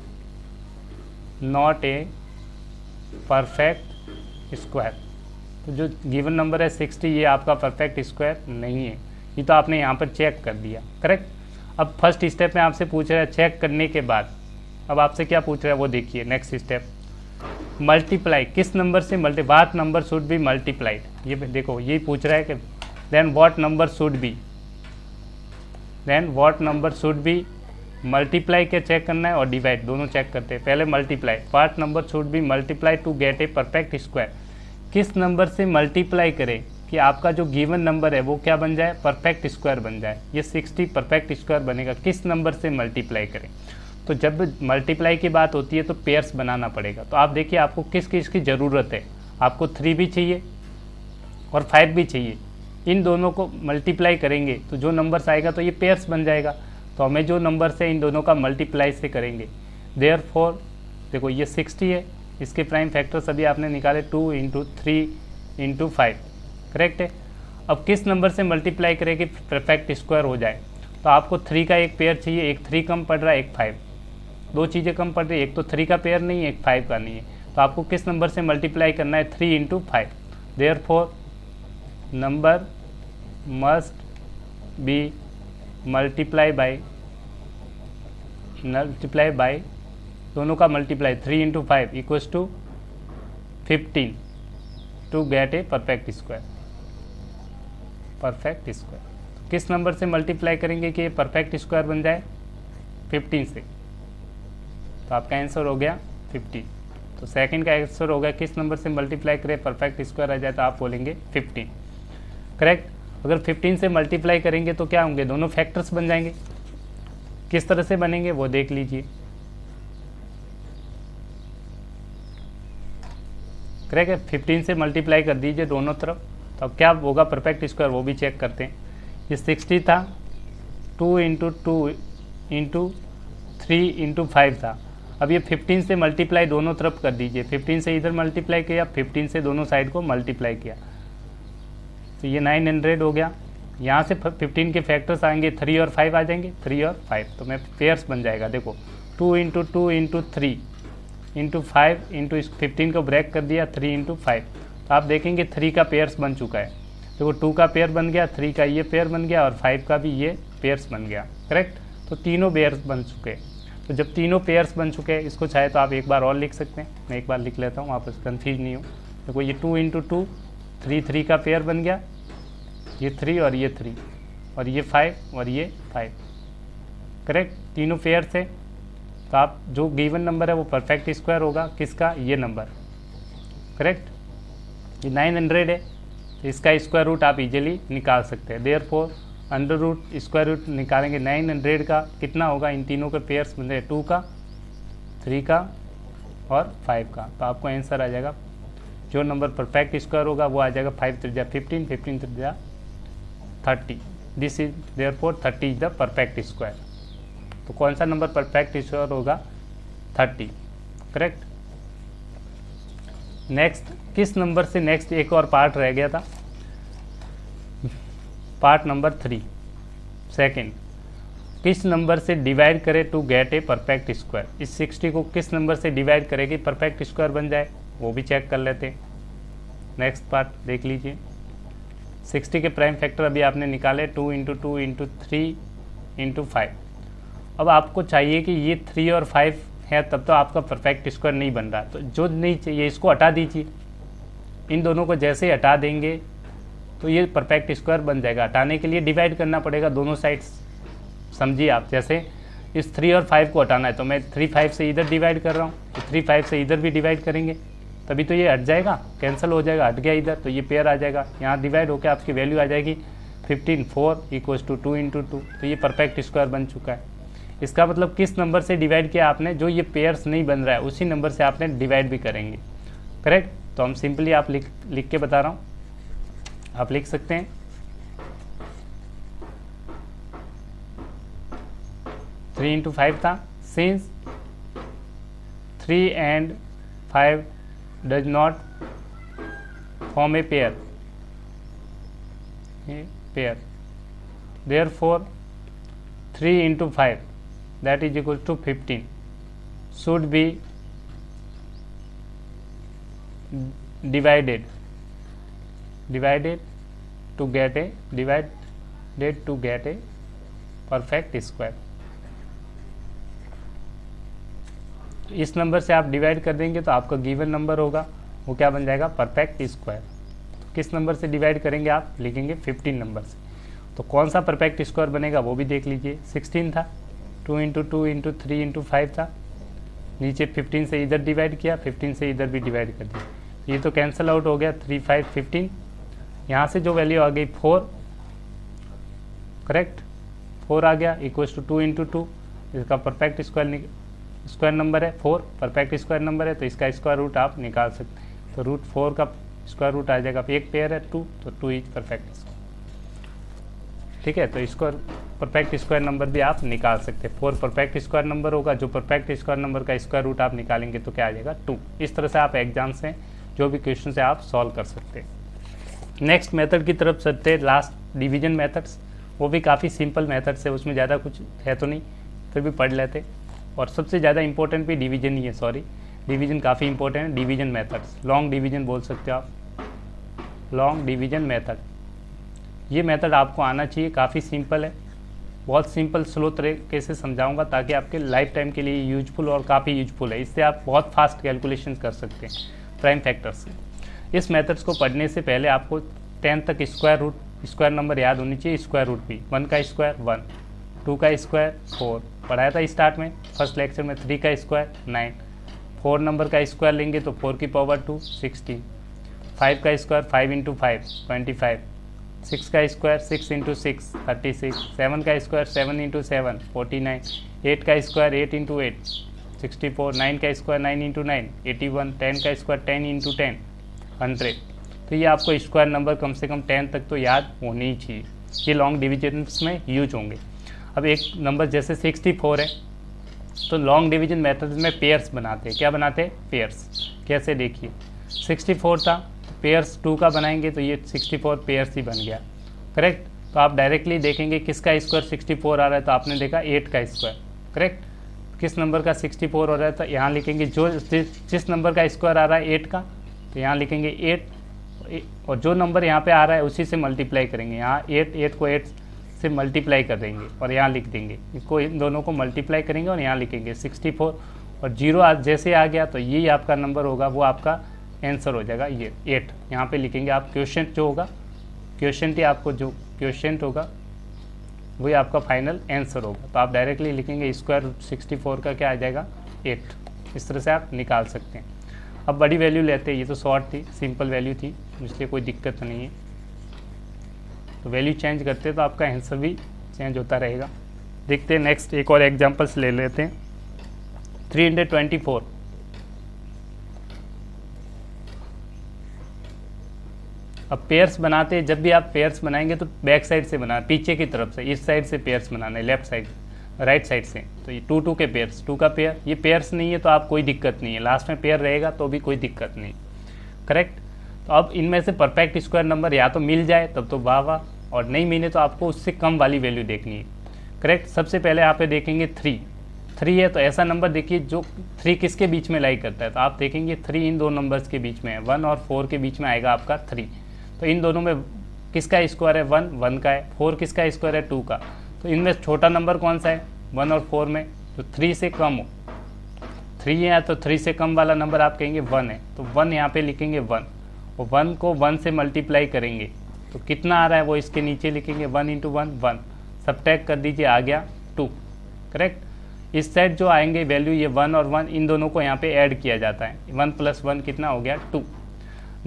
not a perfect square. तो जो गिवन नंबर है 60, ये आपका परफेक्ट स्क्वायर नहीं है। ये तो आपने यहाँ पर चेक कर दिया, करेक्ट। अब फर्स्ट स्टेप में आपसे पूछ रहा है चेक करने के बाद, अब आपसे क्या पूछ रहा है वो देखिए। नेक्स्ट स्टेप, मल्टीप्लाई, किस नंबर से what number should be multiplied. ये देखो यही पूछ रहा है कि then what number should be, multiply के चेक करना है और डिवाइड दोनों चेक करते हैं। पहले multiply, what number should be multiply to get a perfect square. किस नंबर से मल्टीप्लाई करें कि आपका जो गिवन नंबर है वो क्या बन जाए, परफेक्ट स्क्वायर बन जाए। ये 60 परफेक्ट स्क्वायर बनेगा। किस नंबर से मल्टीप्लाई करें, तो जब मल्टीप्लाई की बात होती है तो पेयर्स बनाना पड़ेगा। तो आप देखिए आपको किस किस की ज़रूरत है। आपको 3 भी चाहिए और 5 भी चाहिए। इन दोनों को मल्टीप्लाई करेंगे तो जो नंबर्स आएगा तो ये पेयर्स बन जाएगा। तो हमें जो नंबर्स है इन दोनों का मल्टीप्लाई से करेंगे। देयरफॉर देखो ये 60 है, इसके प्राइम फैक्टर्स अभी आपने निकाले 2 इंटू 3 इंटू 5, करेक्ट है। अब किस नंबर से मल्टीप्लाई करें कि परफेक्ट स्क्वायर हो जाए, तो आपको 3 का एक पेयर चाहिए। एक 3 कम पड़ रहा है, एक 5, 2 चीज़ें कम पड़ रही है। एक तो 3 का पेयर नहीं है, एक 5 का नहीं है। तो आपको किस नंबर से मल्टीप्लाई करना है, 3 into 5। Therefore number must be multiply by multiply by, दोनों का multiply 3 into 5 equals to 15 to get a perfect square. Perfect square किस नंबर से मल्टीप्लाई करेंगे कि ये परफेक्ट स्क्वायर बन जाए? 15 से। तो आपका आंसर हो गया 15। तो सेकंड का आंसर होगा किस नंबर से मल्टीप्लाई करें परफेक्ट स्क्वायर आ जाए, तो आप बोलेंगे 15। करेक्ट। अगर 15 से मल्टीप्लाई करेंगे तो क्या होंगे? दोनों फैक्टर्स बन जाएंगे। किस तरह से बनेंगे वो देख लीजिए। करेक्ट है, 15 से मल्टीप्लाई कर दीजिए दोनों तरफ, तो अब क्या होगा परफेक्ट स्क्वायर वो भी चेक करते हैं। ये 60 था, 2 इंटू 2 इंटू 3 इंटू 5 था। अब ये 15 से मल्टीप्लाई दोनों तरफ कर दीजिए। 15 से इधर मल्टीप्लाई किया, 15 से दोनों साइड को मल्टीप्लाई किया, तो ये 900 हो गया। यहाँ से 15 के फैक्टर्स आएंगे, 3 और 5 आ जाएंगे, 3 और 5, तो मैं पेयर्स बन जाएगा। देखो 2 इंटू 2 इंटू 3 इंटू 5 इंटू इस 15 को ब्रेक कर दिया 3 इंटू 5, तो आप देखेंगे 3 का पेयर्स बन चुका है। देखो 2 का पेयर बन गया, 3 का ये पेयर बन गया और 5 का भी ये पेयर्स बन गया। करेक्ट। तो तीनों पेयर्स बन चुके हैं। तो जब तीनों पेयर्स बन चुके हैं, इसको चाहे तो आप एक बार और लिख सकते हैं। मैं एक बार लिख लेता हूँ, आप कन्फ्यूज नहीं हो। देखो ये 2 इंटू 2 3 का पेयर बन गया, ये 3 और ये 3 और ये 5 और ये 5। करेक्ट। तीनों पेयर से, तो आप जो गिवन नंबर है वो परफेक्ट स्क्वायर होगा किसका? ये नंबर। करेक्ट। ये 900 है, तो इसका स्क्वायर रूट आप इजीली निकाल सकते हैं। Therefore under root square root निकालेंगे 900 का कितना होगा? इन तीनों के पेयर्स बन रहे 2 का, 3 का और 5 का, तो आपको आंसर आ जाएगा। जो नंबर परफेक्ट स्क्वायर होगा वो आ जाएगा 5 3 15, 15 3 30। This is therefore 30 is the perfect square. तो कौन सा नंबर परफेक्ट स्क्वायर होगा? 30। करेक्ट। नेक्स्ट किस नंबर से, नेक्स्ट एक और पार्ट रह गया था, पार्ट नंबर 3 सेकेंड, किस नंबर से डिवाइड करें to get a perfect square. इस 60 को किस नंबर से डिवाइड करेगी परफेक्ट स्क्वायर बन जाए, वो भी चेक कर लेते हैं। नेक्स्ट पार्ट देख लीजिए। 60 के प्राइम फैक्टर अभी आपने निकाले 2 इंटू 2 इंटू 3 इंटू 5। अब आपको चाहिए कि ये 3 और 5 है, तब तो आपका परफेक्ट स्क्वायर नहीं बन रहा, तो जो नहीं चाहिए इसको हटा दीजिए। इन दोनों को जैसे ही हटा देंगे तो ये परफेक्ट स्क्वायर बन जाएगा। हटाने के लिए डिवाइड करना पड़ेगा दोनों साइड्स, समझिए आप। जैसे इस 3 और 5 को हटाना है, तो मैं 3 5 से इधर डिवाइड कर रहा हूँ, तो 3 5 से इधर भी डिवाइड करेंगे, तभी तो ये हट जाएगा, कैंसिल हो जाएगा, हट गया इधर, तो ये पेयर आ जाएगा। यहाँ डिवाइड होकर आपकी वैल्यू आ जाएगी 15 4 इक्वल्स टू 2 इंटू 2, तो ये परफेक्ट स्क्वायर बन चुका है। इसका मतलब किस नंबर से डिवाइड किया आपने, जो ये पेयर्स नहीं बन रहा है उसी नंबर से आपने डिवाइड भी करेंगे। करेक्ट। तो हम सिंपली आप लिख के बता रहा हूँ, आप लिख सकते हैं 3 इंटू 5 था, since 3 and 5 does not form a pair, therefore 3 into 5 that is equal to 15 should be divided to get a perfect square। इस नंबर से आप डिवाइड कर देंगे तो आपका गिवन नंबर होगा वो क्या बन जाएगा? Perfect square. तो किस नंबर से डिवाइड करेंगे आप? लिखेंगे 15 नंबर से। तो कौन सा परफेक्ट स्क्वायर बनेगा वो भी देख लीजिए। 16 था, 2 इंटू 2 इंटू 3 इंटू 5 था, नीचे 15 से इधर डिवाइड किया, 15 से इधर भी डिवाइड कर दिया, ये तो कैंसिल आउट हो गया 3 5 15। यहाँ से जो वैल्यू आ गई 4, करेक्ट, 4 आ गया इक्वल्स टू 2 इंटू 2, इसका परफेक्ट स्क्वायर नंबर है 4, परफेक्ट स्क्वायर नंबर है, तो इसका स्क्वायर रूट आप निकाल सकते हैं। तो रूट 4 का स्क्वायर रूट आ जाएगा, एक पेयर है 2, तो 2 इज परफेक्ट। ठीक है, तो इसको परफेक्ट स्क्वायर नंबर भी आप निकाल सकते हैं। 4 परफेक्ट स्क्वायर नंबर होगा, जो परफेक्ट स्क्वायर नंबर का स्क्वायर रूट आप निकालेंगे तो क्या आ जाएगा? 2। इस तरह से आप एग्जाम से जो भी क्वेश्चन से आप सॉल्व कर सकते हैं। नेक्स्ट मेथड की तरफ चलते हैं, लास्ट डिवीजन मेथड्स। वो भी काफ़ी सिंपल मेथड्स है, उसमें ज़्यादा कुछ है तो नहीं, फिर भी पढ़ लेते। और सबसे ज़्यादा इंपॉर्टेंट भी डिवीजन ही है, सॉरी डिवीजन काफ़ी इंपॉर्टेंट है। डिवीजन मेथड्स, लॉन्ग डिवीजन बोल सकते हो आप, लॉन्ग डिवीजन मेथड। ये मेथड आपको आना चाहिए, काफ़ी सिंपल है। बहुत सिंपल स्लो तरीके से समझाऊंगा ताकि आपके लाइफ टाइम के लिए यूजफुल और काफ़ी यूजफुल है। इससे आप बहुत फास्ट कैलकुलेशन कर सकते हैं प्राइम फैक्टर्स से। इस मेथड्स को पढ़ने से पहले आपको 10 तक स्क्वायर नंबर याद होनी चाहिए। स्क्वायर रूट भी 1 का स्क्वायर 1, 2 का स्क्वायर 4 पढ़ाया था स्टार्ट में फर्स्ट लेक्चर में, 3 का स्क्वायर 9, 4 नंबर का स्क्वायर लेंगे तो 4 की पावर 2 16, 5 का स्क्वायर 5 इंटू 5 25, 6 का स्क्वायर 6 इंटू 6 36, 7 का स्क्वायर 7 इंटू 7 49, 8 का स्क्वायर 8 इंटू 8 64, 9 का स्क्वायर 9 इंटू 9 81, 10 का स्क्वायर 10 इंटू 10 100। तो ये आपको स्क्वायर नंबर कम से कम 10 तक तो याद होनी ही चाहिए, ये लॉन्ग डिविजन्स में यूज होंगे। अब एक नंबर जैसे 64 है तो लॉन्ग डिवीजन मेथड में पेयर्स बनाते हैं। क्या बनाते हैं? पेयर्स। कैसे देखिए, 64 था तो पेयर्स 2 का बनाएंगे तो ये 64 पेयर्स ही बन गया, करेक्ट। तो आप डायरेक्टली देखेंगे किसका स्क्वायर 64 आ रहा है, तो आपने देखा 8 का स्क्वायर, करेक्ट। किस नंबर का 64 हो रहा है तो यहाँ लिखेंगे जो जिस नंबर का स्क्वायर आ रहा है 8 का, तो यहाँ लिखेंगे 8 और जो नंबर यहाँ पे आ रहा है उसी से मल्टीप्लाई करेंगे। यहाँ 8 को 8 से मल्टीप्लाई कर देंगे और यहाँ लिख देंगे, इसको इन दोनों को मल्टीप्लाई करेंगे और यहाँ लिखेंगे 64 और 0 जैसे आ गया तो यही आपका नंबर होगा, वो आपका आंसर हो जाएगा ये 8। यहाँ पे लिखेंगे आप क्वेश्चन जो होगा, क्वेश्चन आपको जो क्वेश्चन होगा वही आपका फाइनल आंसर होगा। तो आप डायरेक्टली लिखेंगे स्क्वायर रूट 64 का क्या आ जाएगा 8। इस तरह से आप निकाल सकते हैं। अब बड़ी वैल्यू लेते हैं, ये तो शॉर्ट थी, सिंपल वैल्यू थी, इसलिए कोई दिक्कत नहीं है। तो वैल्यू चेंज करते हैं तो आपका आंसर भी चेंज होता रहेगा। देखते हैं नेक्स्ट एक और एग्जांपल्स ले लेते हैं। 324, अब पेयर्स बनाते हैं। जब भी आप पेयर्स बनाएंगे तो बैक साइड से बनाना, पीछे की तरफ से, इस साइड से पेयर्स बनाना है, लेफ्ट साइड राइट साइड से। तो ये 2 2 के पेयर्स, 2 का पेयर, ये पेयर्स नहीं है तो आप कोई दिक्कत नहीं है, लास्ट में पेयर रहेगा तो भी कोई दिक्कत नहीं, करेक्ट। तो अब इनमें से परफेक्ट स्क्वायर नंबर या तो मिल जाए तब तो वाह वाह, और नहीं मिले तो आपको उससे कम वाली वैल्यू देखनी है, करेक्ट। सबसे पहले यहाँ पे देखेंगे 3 है तो ऐसा नंबर देखिए जो 3 किसके बीच में लाई करता है, तो आप देखेंगे 3 इन दो नंबर्स के बीच में है, 1 और 4 के बीच में आएगा आपका 3। तो इन दोनों में किसका स्क्वायर है 1 का है, 4 किसका स्क्वायर है 2 का। तो इनमें छोटा नंबर कौन सा है 1 और 4 में, तो 3 से कम हो, 3 है तो 3 से कम वाला नंबर आप कहेंगे 1 है, तो 1 यहाँ पे लिखेंगे 1 और 1 को 1 से मल्टीप्लाई करेंगे तो कितना आ रहा है वो इसके नीचे लिखेंगे 1 इंटू 1 सबट्रैक्ट कर दीजिए, आ गया 2, करेक्ट। इस साइड जो आएंगे वैल्यू ये 1 और 1 इन दोनों को यहाँ पे ऐड किया जाता है, 1 + 1 कितना हो गया 2।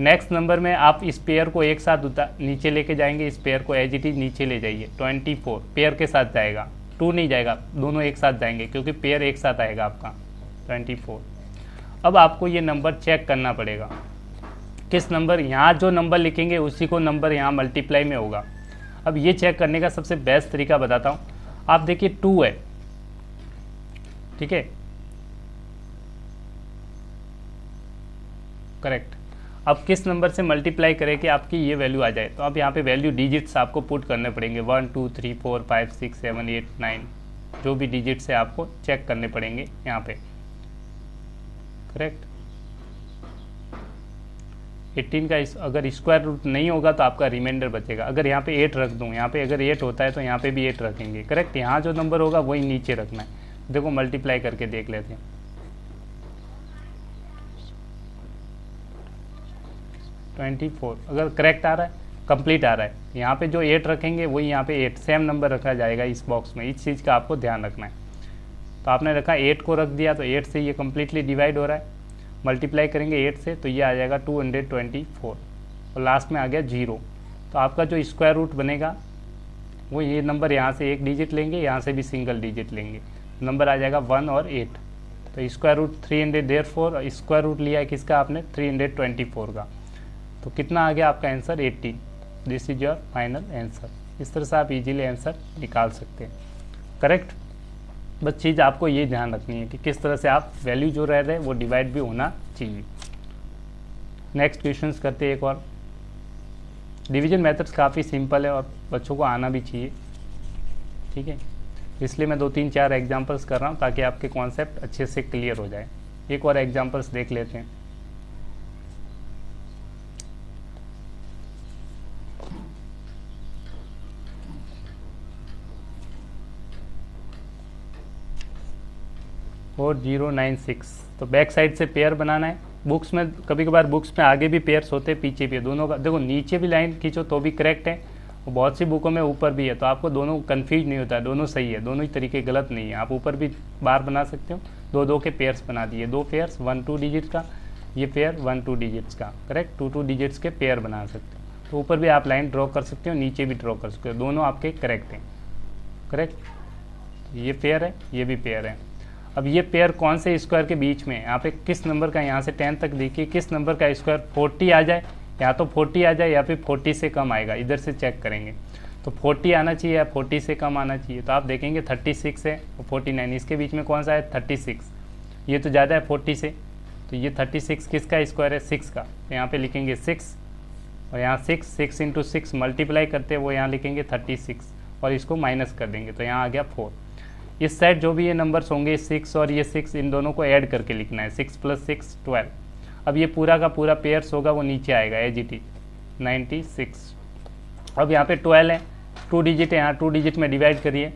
नेक्स्ट नंबर में आप इस पेयर को एक साथ नीचे लेके जाएंगे, इस पेयर को एज इट इज नीचे ले जाइए, 24 पेयर के साथ जाएगा, 2 नहीं जाएगा, दोनों एक साथ जाएंगे क्योंकि पेयर एक साथ आएगा आपका 24। अब आपको ये नंबर चेक करना पड़ेगा, किस नंबर, यहाँ जो नंबर लिखेंगे उसी को नंबर यहाँ मल्टीप्लाई में होगा। अब ये चेक करने का सबसे बेस्ट तरीका बताता हूँ। आप देखिए 2 है, ठीक है, करेक्ट। अब किस नंबर से मल्टीप्लाई करें कि आपकी ये वैल्यू आ जाए, तो अब यहाँ पे वैल्यू डिजिट्स आपको पुट करने पड़ेंगे, 1 2 3 4 5 6 7 8 9 जो भी डिजिट्स है आपको चेक करने पड़ेंगे यहाँ पे, करेक्ट। 18 का अगर स्क्वायर रूट नहीं होगा तो आपका रिमाइंडर बचेगा। अगर यहाँ पे 8 रख दूँ, यहाँ पे अगर 8 होता है तो यहाँ पे भी 8 रखेंगे, करेक्ट। यहाँ जो नंबर होगा वही नीचे रखना है। देखो मल्टीप्लाई करके देख लेते हैं, 24 अगर करेक्ट आ रहा है, कंप्लीट आ रहा है, यहाँ पे जो 8 रखेंगे वही यहाँ पे 8 सेम नंबर रखा जाएगा इस बॉक्स में। इस चीज़ का आपको ध्यान रखना है। तो आपने रखा 8 को रख दिया तो 8 से ये कम्प्लीटली डिवाइड हो रहा है, मल्टीप्लाई करेंगे 8 से तो ये आ जाएगा 224 और लास्ट में आ गया 0। तो आपका जो स्क्वायर रूट बनेगा वो ये नंबर, यहाँ से एक डिजिट लेंगे, यहाँ से भी सिंगल डिजिट लेंगे, नंबर आ जाएगा 1 और 8। तो square root 300, therefore square root लिया है किसका आपने 324 का, तो कितना आ गया आपका answer 18। This is your final answer. इस तरह से आप इजीली आंसर निकाल सकते हैं, करेक्ट। बस चीज़ आपको ये ध्यान रखनी है कि किस तरह से आप वैल्यू जो रह रहे हैं वो डिवाइड भी होना चाहिए। नेक्स्ट क्वेश्चंस करते हैं एक और। डिवीजन मेथड्स काफ़ी सिंपल है और बच्चों को आना भी चाहिए, ठीक है, इसलिए मैं 2 3 4 एग्जांपल्स कर रहा हूँ ताकि आपके कॉन्सेप्ट अच्छे से क्लियर हो जाए। एक और एग्जांपल्स देख लेते हैं। 4096। तो बैक साइड से पेयर बनाना है। बुक्स में कभी कभार बुक्स में आगे भी पेयर्स होते हैं, पीछे भी, दोनों का देखो, नीचे भी लाइन खींचो तो भी करेक्ट है, और बहुत सी बुकों में ऊपर भी है, तो आपको दोनों कन्फ्यूज नहीं होता है, दोनों सही है, दोनों ही तरीके गलत नहीं है। आप ऊपर भी बार बना सकते हो, दो दो के पेयर्स बना दिए, दो पेयर्स 1-2 डिजिट का, ये पेयर 1-2 डिजिट्स का, करेक्ट, 2-2 डिजिट्स के पेयर बना सकते हो। तो ऊपर भी आप लाइन ड्रॉ कर सकते हो, नीचे भी ड्रॉ कर सकते हो, दोनों आपके करेक्ट हैं, करेक्ट। ये पेयर है, ये भी पेयर है। अब ये पेयर कौन से स्क्वायर के बीच में है, यहाँ पे किस नंबर का, यहाँ से 10 तक देखिए किस नंबर का स्क्वायर 40 आ जाए, या तो 40 आ जाए या फिर 40 से कम आएगा, इधर से चेक करेंगे। तो 40 आना चाहिए या 40 से कम आना चाहिए, तो आप देखेंगे 36 है और 49, इसके बीच में कौन सा है 36, ये तो ज़्यादा है 40 से, तो ये 36 किसका स्क्वायर है 6 का, तो यहाँ पे लिखेंगे 6, और यहाँ 6 इंटू 6 मल्टीप्लाई करते हैं वो यहाँ लिखेंगे 36, और इसको माइनस कर देंगे तो यहाँ आ गया 4। इस साइड जो भी ये नंबर्स होंगे 6 और ये 6, इन दोनों को ऐड करके लिखना है, 6 + 6 12। अब ये पूरा का पूरा पेयर्स होगा वो नीचे आएगा एज इट इज 96। अब यहाँ पे 12 है, 2 डिजिट है, यहाँ 2 डिजिट में डिवाइड करिए,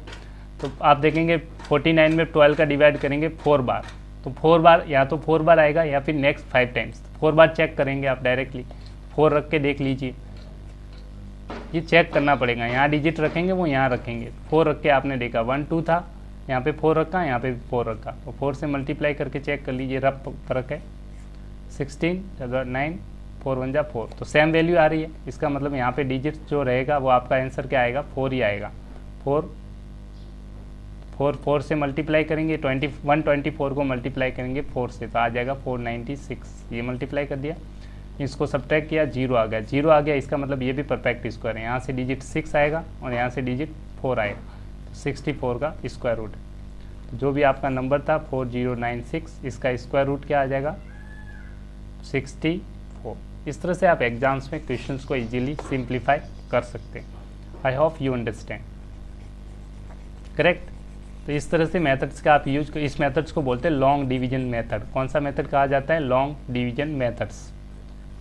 तो आप देखेंगे 49 में 12 का डिवाइड करेंगे 4 बार, तो 4 बार या तो 4 बार आएगा या फिर नेक्स्ट 5 टाइम्स, 4 बार चेक करेंगे आप डायरेक्टली, 4 रख के देख लीजिए, ये चेक करना पड़ेगा, यहाँ डिजिट रखेंगे वो यहाँ रखेंगे, 4 रख के आपने देखा 1 2 था, यहाँ पे 4 रखा, यहाँ पे 4 रखा, तो 4 से मल्टीप्लाई करके चेक कर लीजिए, रफ फर्क है 16 9 4 1 जा 4, तो सेम वैल्यू आ रही है, इसका मतलब यहाँ पे डिजिट जो रहेगा वो आपका आंसर क्या आएगा 4 ही आएगा। 4 से मल्टीप्लाई करेंगे 124 को मल्टीप्लाई करेंगे 4 से, तो आ जाएगा 496, ये मल्टीप्लाई कर दिया, इसको सब्ट्रैक्ट किया, 0 आ गया, 0 आ गया, इसका मतलब ये भी परफेक्ट स्क्वायर है, यहाँ से डिजिट 6 आएगा और यहाँ से डिजिट 4 आएगा, तो 64 का स्क्वायर रूट है। तो जो भी आपका नंबर था 4096, इसका स्क्वायर रूट क्या आ जाएगा 64। इस तरह से आप एग्जाम्स में क्वेश्चंस को इजीली सिंप्लीफाई कर सकते हैं। आई होप यू अंडरस्टैंड, करेक्ट। तो इस तरह से मेथड्स का आप यूज, इस मेथड्स को बोलते हैं लॉन्ग डिवीजन मेथड। कौन सा मेथड कहा जाता है, लॉन्ग डिवीजन मेथड्स,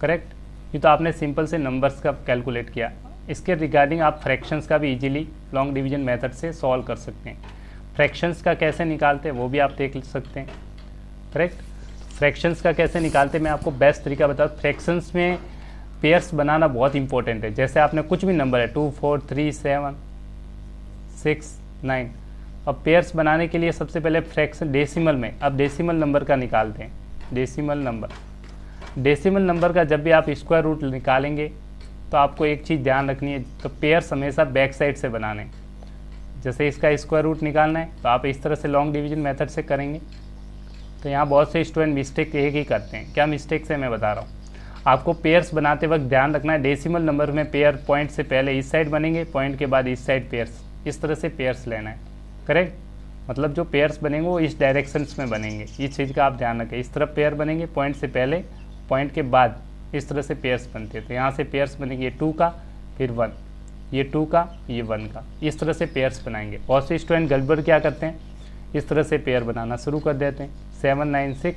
करेक्ट। ये तो आपने सिंपल से नंबर्स का कैलकुलेट किया, इसके रिगार्डिंग आप फ्रैक्शंस का भी इजीली लॉन्ग डिवीजन मेथड से सॉल्व कर सकते हैं। फ्रैक्शंस का कैसे निकालते हैं वो भी आप देख सकते हैं, करेक्ट। फ्रैक्शंस का कैसे निकालते हैं मैं आपको बेस्ट तरीका बताऊँ। फ्रैक्शंस में पेयर्स बनाना बहुत इंपॉर्टेंट है। जैसे आपने कुछ भी नंबर है 2 4 3 7 6 9, अब पेयर्स बनाने के लिए सबसे पहले फ्रैक्शन डेसिमल में, अब डेसिमल नंबर का निकालते हैं। डेसिमल नंबर का जब भी आप स्क्वायर रूट निकालेंगे तो आपको एक चीज़ ध्यान रखनी है, तो पेयर्स हमेशा बैक साइड से बनाने। जैसे इसका स्क्वायर रूट निकालना है तो आप इस तरह से लॉन्ग डिवीजन मेथड से करेंगे। तो यहाँ बहुत से स्टूडेंट मिस्टेक एक ही करते हैं। क्या मिस्टेक से मैं बता रहा हूँ, आपको पेयर्स बनाते वक्त ध्यान रखना है, डेसिमल नंबर में पेयर पॉइंट से पहले इस साइड बनेंगे, पॉइंट के बाद इस साइड पेयर्स, इस तरह से पेयर्स लेना है, करेक्ट। मतलब जो पेयर्स बनेंगे वो इस डायरेक्शंस में बनेंगे, इस चीज़ का आप ध्यान रखें। इस तरफ पेयर बनेंगे पॉइंट से पहले, पॉइंट के बाद इस तरह से पेयर्स बनते हैं। तो यहाँ से पेयर्स बनेंगे 2 का, फिर 1, ये 2 का, ये 1 का, इस तरह से पेयर्स बनाएंगे। बहुत से स्टूडेंट गड़बड़ क्या करते हैं, इस तरह से पेयर बनाना शुरू कर देते हैं, 7 9 6,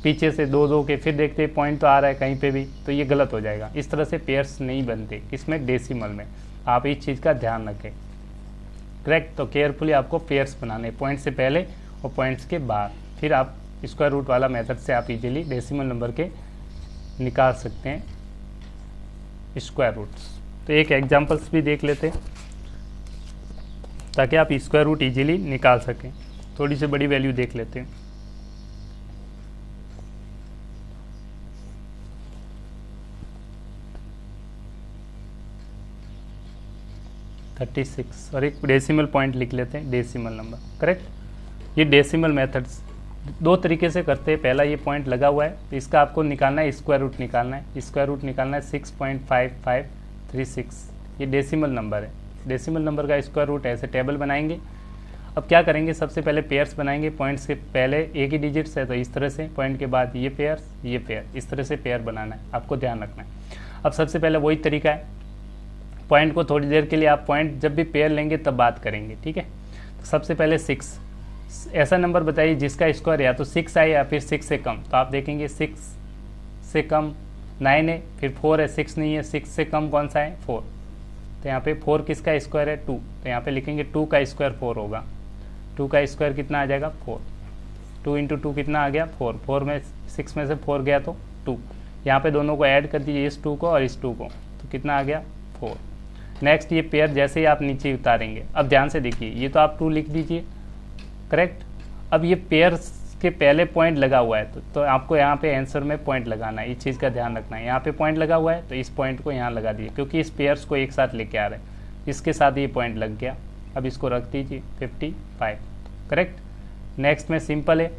पीछे से 2 2 के, फिर देखते हैं पॉइंट तो आ रहा है कहीं पे भी, तो ये गलत हो जाएगा। इस तरह से पेयर्स नहीं बनते, इसमें डेसिमल में आप इस चीज़ का ध्यान रखें, करेक्ट। तो केयरफुली आपको पेयर्स बनाने, पॉइंट से पहले और पॉइंट्स के बाद, फिर आप स्क्वायर रूट वाला मेथड से आप इजीली डेसिमल नंबर के निकाल सकते हैं स्क्वायर रूट्स। तो एक एग्जांपल्स भी देख लेते हैं ताकि आप स्क्वायर रूट इजीली निकाल सकें। थोड़ी सी बड़ी वैल्यू देख लेते हैं। और एक डेसिमल पॉइंट लिख लेते हैं, डेसिमल नंबर, करेक्ट। ये डेसिमल मेथड्स 2 तरीके से करते हैं। पहला ये पॉइंट लगा हुआ है तो इसका आपको निकालना है, स्क्वायर रूट निकालना है। स्क्वायर रूट निकालना है 6.5536, ये डेसिमल नंबर है। डेसिमल नंबर का स्क्वायर रूट ऐसे टेबल बनाएंगे। अब क्या करेंगे, सबसे पहले पेयर्स बनाएंगे। पॉइंट से पहले एक ही डिजिट्स है तो इस तरह से, पॉइंट के बाद ये पेयर्स, ये पेयर, इस तरह से पेयर बनाना है, आपको ध्यान रखना है। अब सबसे पहले वही तरीका है, पॉइंट को थोड़ी देर के लिए आप पॉइंट जब भी पेयर लेंगे तब बात करेंगे, ठीक है। तो सबसे पहले 6, ऐसा नंबर बताइए जिसका स्क्वायर या तो 6 आए या फिर 6 से कम। तो आप देखेंगे 6 से कम 9 है, फिर 4 है, 6 नहीं है, 6 से कम कौन सा है 4। तो यहाँ पे 4 किसका स्क्वायर है 2, तो यहाँ पे लिखेंगे 2 का स्क्वायर 4 होगा। 2 का स्क्वायर कितना आ जाएगा 4। 2 इंटू 2 कितना आ गया 4, 4 में 6 में से 4 गया तो 2, यहाँ पे दोनों को ऐड कर दीजिए, इस 2 को और इस 2 को, तो कितना आ गया 4। नेक्स्ट ये पेयर जैसे ही आप नीचे उतारेंगे, अब ध्यान से देखिए, ये तो आप 2 लिख दीजिए, करेक्ट। अब ये पेयर के पहले पॉइंट लगा हुआ है, तो आपको यहाँ पे आंसर में पॉइंट लगाना है, इस चीज़ का ध्यान रखना है। यहाँ पे पॉइंट लगा हुआ है तो इस पॉइंट को यहाँ लगा दीजिए, क्योंकि इस पेयर्स को एक साथ लेके आ रहे हैं, इसके साथ ये पॉइंट लग गया। अब इसको रख दीजिए 55, करेक्ट। नेक्स्ट में सिंपल है,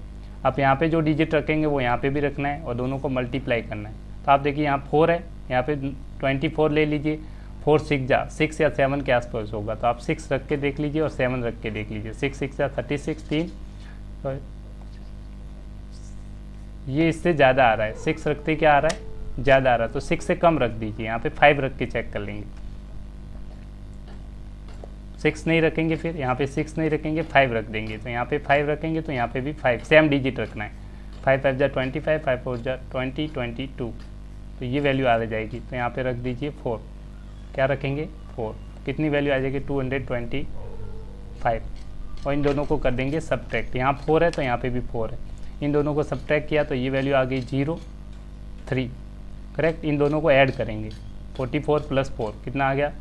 आप यहाँ पे जो डिजिट रखेंगे वो यहाँ पे भी रखना है और दोनों को मल्टीप्लाई करना है। तो आप देखिए यहाँ 4 है, यहाँ पे 24 ले लीजिए, 4 6 जा 6 या 7 के आसपास होगा, तो आप 6 रख के देख लीजिए और 7 रख के देख लीजिए। 6 6 जा 36, 3, तो ये इससे ज़्यादा आ रहा है, 6 रखते क्या आ रहा है, ज़्यादा आ रहा है, तो 6 से कम रख दीजिए, यहाँ पे 5 रख के चेक कर लेंगे। 6 नहीं रखेंगे, फिर यहाँ पे 6 नहीं रखेंगे, 5 रख देंगे, तो यहाँ पे 5 रखेंगे तो यहाँ पे भी 5 सेम डिजिट रखना है। 5 5 जा 25, 5 4 जा 20, 22, तो ये वैल्यू आ जाएगी, तो यहाँ पे रख दीजिए 4, क्या रखेंगे 4, कितनी वैल्यू आ जाएगी 225, और इन दोनों को कर देंगे सब्ट्रैक्ट। यहाँ 4 है तो यहाँ पे भी 4 है, इन दोनों को सब्ट्रैक्ट किया तो ये वैल्यू आ गई 0 3, करेक्ट। इन दोनों को ऐड करेंगे, 44 + 4 कितना आ गया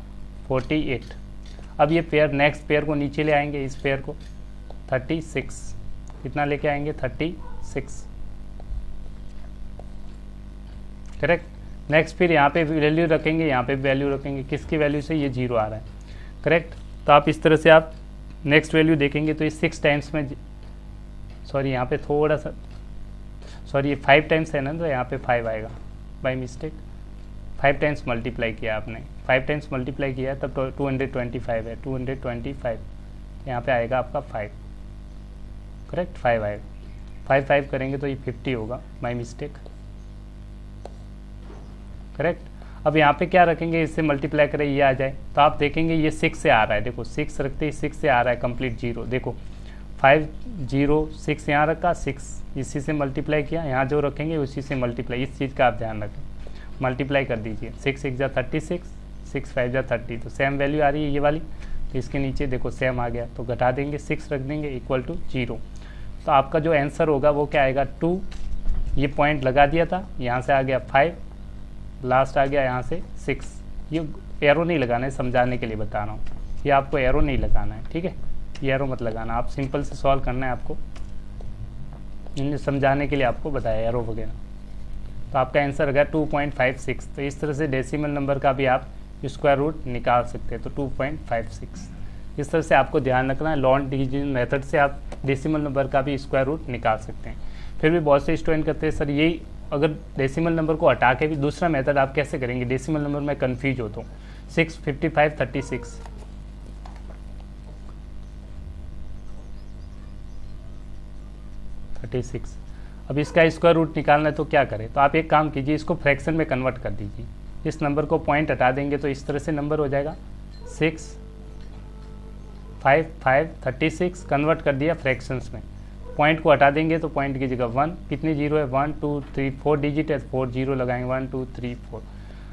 48। अब ये पेयर नेक्स्ट पेयर को नीचे ले आएंगे, इस पेयर को 36, कितना लेके आएंगे 36, करेक्ट। नेक्स्ट फिर यहाँ पे वैल्यू रखेंगे, यहाँ पे वैल्यू रखेंगे, किसकी वैल्यू से ये 0 आ रहा है, करेक्ट। तो आप इस तरह से आप नेक्स्ट वैल्यू देखेंगे तो ये 6 टाइम्स में, सॉरी यहाँ पे थोड़ा सा, सॉरी ये 5 टाइम्स है ना, तो यहाँ पे 5 आएगा बाय मिस्टेक, 5 टाइम्स मल्टीप्लाई किया आपने, 5 टाइम्स मल्टीप्लाई किया तब 225 है, 225 यहाँ पे आएगा आपका 5, करेक्ट 5 आएगा, 5 5 करेंगे तो ये 50 होगा बाय मिस्टेक, करेक्ट। अब यहाँ पे क्या रखेंगे, इससे मल्टीप्लाई करें ये आ जाए, तो आप देखेंगे ये 6 से आ रहा है, देखो 6 रखते ही 6 से आ रहा है कंप्लीट 0, देखो 5 0 6 यहाँ रखा, 6 इसी से मल्टीप्लाई किया, यहाँ जो रखेंगे उसी से मल्टीप्लाई, इस चीज़ का आप ध्यान रखें, मल्टीप्लाई कर दीजिए। 6 6 जा 36, 6 5 जा 30, तो सेम वैल्यू आ रही है ये वाली, तो इसके नीचे देखो सेम आ गया, तो घटा देंगे 6 रख देंगे इक्वल टू 0, तो आपका जो आंसर होगा वो क्या आएगा 2, ये पॉइंट लगा दिया था, यहाँ से आ गया 5, लास्ट आ गया यहाँ से 6, ये एरो नहीं लगाना है, समझाने के लिए बता रहा हूँ, ये आपको एरो नहीं लगाना है, ठीक है, ये एरो मत लगाना, आप सिंपल से सॉल्व करना है आपको, इन्हें समझाने के लिए आपको बताया एरो वगैरह। तो आपका आंसर होगा 2.56। तो इस तरह से डेसिमल नंबर का भी आप स्क्वायर रूट निकाल सकते हैं, तो 2.56 इस तरह से आपको ध्यान रखना है। लॉन्ग डिवीजन मेथड से आप डेसिमल नंबर का भी स्क्वायर रूट निकाल सकते हैं। फिर भी बहुत से स्टूडेंट कहते हैं सर यही अगर डेसिमल नंबर को हटा के भी दूसरा मेथड आप कैसे करेंगे, डेसिमल नंबर में कन्फ्यूज होता हूँ। 6 55 36 36, अब इसका स्क्वायर रूट निकालना है तो क्या करें, तो आप एक काम कीजिए, इसको फ्रैक्शन में कन्वर्ट कर दीजिए। इस नंबर को पॉइंट हटा देंगे तो इस तरह से नंबर हो जाएगा 6 5 5 36, कन्वर्ट कर दिया फ्रैक्शंस में। पॉइंट को हटा देंगे तो पॉइंट की जगह 1, कितनी जीरो है 1 2 3 4 डिजिट है, 4 जीरो लगाएंगे 1 2 3 4।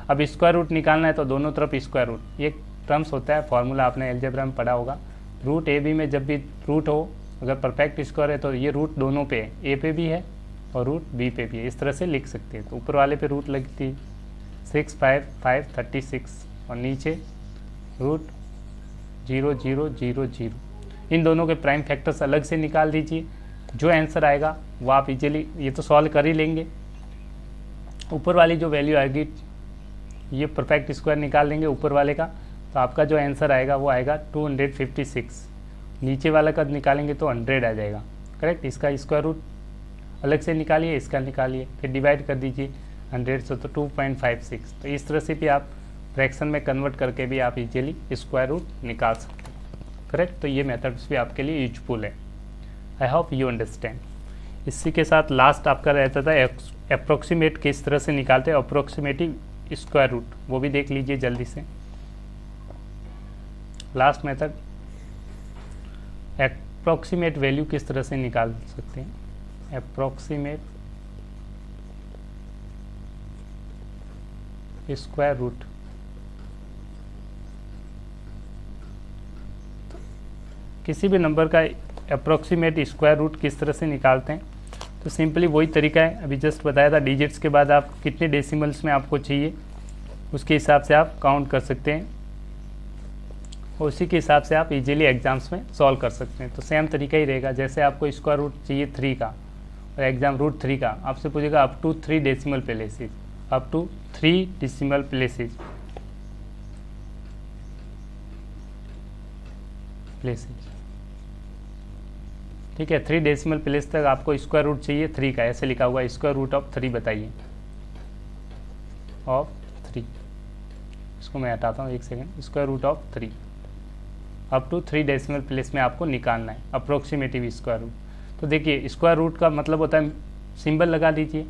अब स्क्वायर रूट निकालना है तो दोनों तरफ स्क्वायर रूट, ये टर्म्स होता है, फॉर्मूला आपने अलजेब्रा में पढ़ा होगा। रूट ए बी में जब भी रूट हो, अगर परफेक्ट स्क्वायर है तो ये रूट दोनों पे है, ए पे भी है और रूट बी पे भी है, इस तरह से लिख सकते हैं। तो ऊपर वाले पे रूट लगती 6 5 5 36 और नीचे रूट 0 0 0 0। इन दोनों के प्राइम फैक्टर्स अलग से निकाल दीजिए, जो आंसर आएगा वो आप इजीली ये तो सॉल्व कर ही लेंगे। ऊपर वाली जो वैल्यू आएगी ये परफेक्ट स्क्वायर निकाल लेंगे ऊपर वाले का, तो आपका जो आंसर आएगा वो आएगा 256। नीचे वाला का निकालेंगे तो 100 आ जाएगा, करेक्ट। इसका स्क्वायर रूट अलग से निकालिए, इसका निकालिए, फिर डिवाइड कर दीजिए 100 से, तो 2.56। तो इस तरह से भी आप फ्रैक्शन में कन्वर्ट करके भी आप इजीली स्क्वायर रूट निकाल सकते हैं, करेक्ट। तो ये मेथड्स भी आपके लिए यूजफुल है। आई होप यू अंडरस्टैंड। इसी के साथ लास्ट आपका रहता था अप्रोक्सीमेट किस तरह से निकालते हैं, अप्रोक्सीमेटिव स्क्वायर रूट, वो भी देख लीजिए जल्दी से। लास्ट मेथड अप्रोक्सीमेट वैल्यू किस तरह से निकाल सकते हैं, अप्रोक्सीमेट स्क्वायर रूट। किसी भी नंबर का अप्रोक्सीमेट स्क्वायर रूट किस तरह से निकालते हैं, तो सिंपली वही तरीका है, अभी जस्ट बताया था। डिजिट्स के बाद आप कितने डेसिमल्स में आपको चाहिए उसके हिसाब से आप काउंट कर सकते हैं, उसी के हिसाब से आप इजीली एग्जाम्स में सॉल्व कर सकते हैं। तो सेम तरीका ही रहेगा, जैसे आपको स्क्वायर रूट चाहिए 3 का और एग्जाम रूट 3 का, आपसे पूछेगा up to 3 decimal places, up to 3 decimal places ठीक है। 3 डेसिमल प्लेस तक आपको स्क्वायर रूट चाहिए 3 का, ऐसे लिखा हुआ है स्क्वायर रूट ऑफ 3 बताइए, ऑफ 3, इसको मैं हटाता हूँ एक second, square root of 3 up to 3 decimal place में आपको निकालना है अप्रोक्सीमेटिव स्क्वायर रूट। तो देखिए स्क्वायर रूट का मतलब होता है, सिंबल लगा दीजिए,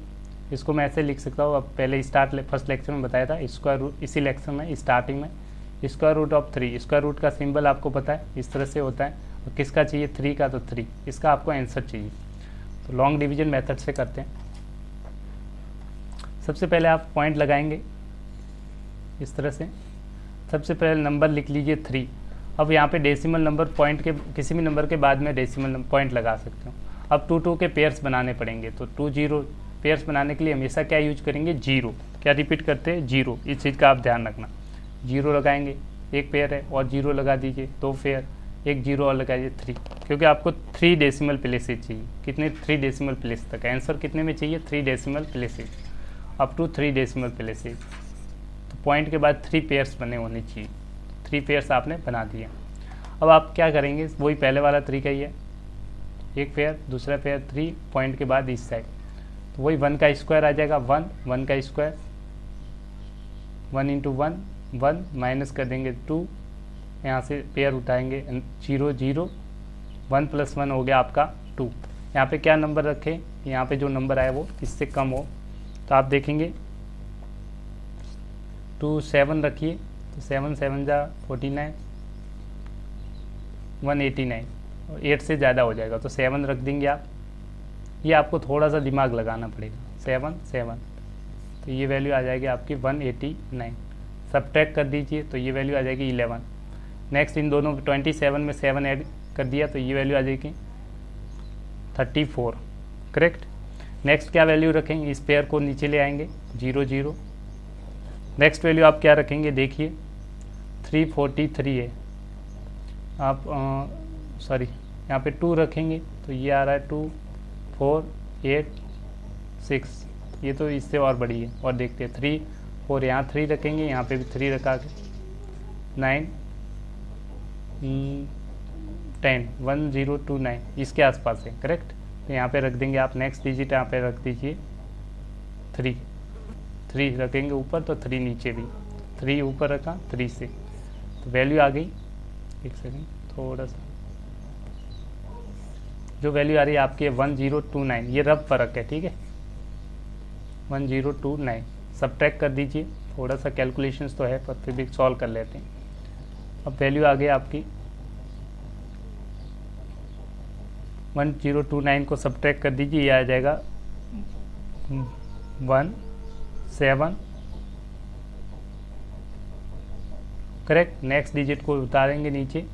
इसको मैं ऐसे लिख सकता हूँ। अब पहले फर्स्ट लेक्चर में बताया था स्क्वायर रूट, इसी लेक्चर में स्टार्टिंग में square root of 3, square root का सिंबल आपको पता है इस तरह से होता है, और किसका चाहिए 3 का, तो 3, इसका आपको आंसर चाहिए। तो लॉन्ग डिवीजन मेथड से करते हैं। सबसे पहले आप पॉइंट लगाएंगे इस तरह से, सबसे पहले नंबर लिख लीजिए 3। अब यहाँ पे डेसिमल नंबर पॉइंट के किसी भी नंबर के बाद में डेसिमल पॉइंट लगा सकते हो। अब 2 के पेयर्स बनाने पड़ेंगे, तो 2 0 पेयर्स बनाने के लिए हमेशा क्या यूज करेंगे, 0, क्या रिपीट करते हैं 0, इस चीज़ का आप ध्यान रखना। 0 लगाएंगे, एक पेयर है और 0 लगा दीजिए, 2 पेयर, एक 0 और लगाइए 3, क्योंकि आपको 3 डेसिमल प्लेसेस चाहिए। कितने, 3 डेसिमल प्लेस तक, आंसर कितने में चाहिए, 3 decimal places, up to 3 decimal places. तो पॉइंट के बाद 3 पेयर्स बने होने चाहिए, 3 पेयर्स आपने बना दिए। अब आप क्या करेंगे, वही पहले वाला तरीका ही है, एक पेयर, दूसरा पेयर, 3 पॉइंट के बाद इस साइड, तो वही 1 का स्क्वायर आ जाएगा, 1 का स्क्वायर, 1 इंटू 1 माइनस कर देंगे 2, यहाँ से पेयर उठाएंगे 0 0, 1 + 1 हो गया आपका 2। यहाँ पे क्या नंबर रखें, यहाँ पे जो नंबर आया वो इससे कम हो, तो आप देखेंगे 2 7 रखिए, तो 7 7 जा 49, 189, और 8 से ज़्यादा हो जाएगा तो 7 रख देंगे आप। ये आपको थोड़ा सा दिमाग लगाना पड़ेगा, 7 7, तो ये वैल्यू आ जाएगी आपकी 189, सब्ट्रैक्ट कर दीजिए तो ये वैल्यू आ जाएगी 11। नेक्स्ट इन दोनों 27 में 7 ऐड कर दिया तो ये वैल्यू आ जाएगी 34, करेक्ट। नेक्स्ट क्या वैल्यू रखेंगे, इस पेयर को नीचे ले आएंगे 0 0। नेक्स्ट वैल्यू आप क्या रखेंगे, देखिए 343 है, आप सॉरी यहाँ पे 2 रखेंगे तो ये आ रहा है 2 4 8 6, ये तो इससे और बड़ी है। और देखते हैं 3 4, यहाँ 3 रखेंगे, यहाँ पे भी 3 रखा के 9 10 1 0 2 9, इसके आसपास है, करेक्ट। तो यहाँ पे रख देंगे आप, नेक्स्ट डिजिट यहाँ पे रख दीजिए 3 रखेंगे ऊपर तो 3 नीचे भी, 3 ऊपर रखा 3 से, तो वैल्यू आ गई, एक सेकेंड थोड़ा सा, जो वैल्यू आ रही है आपकी 1029, ये रफ फर्क है, ठीक है, 1029। सब्ट्रैक्ट कर दीजिए, थोड़ा सा कैलकुलेशंस तो है पर फिर भी सॉल्व कर लेते हैं। अब वैल्यू आ गई आपकी 1029 को सब्ट्रैक्ट कर दीजिए, ये आ जाएगा 1 7, करेक्ट। नेक्स्ट डिजिट को उतारेंगे नीचे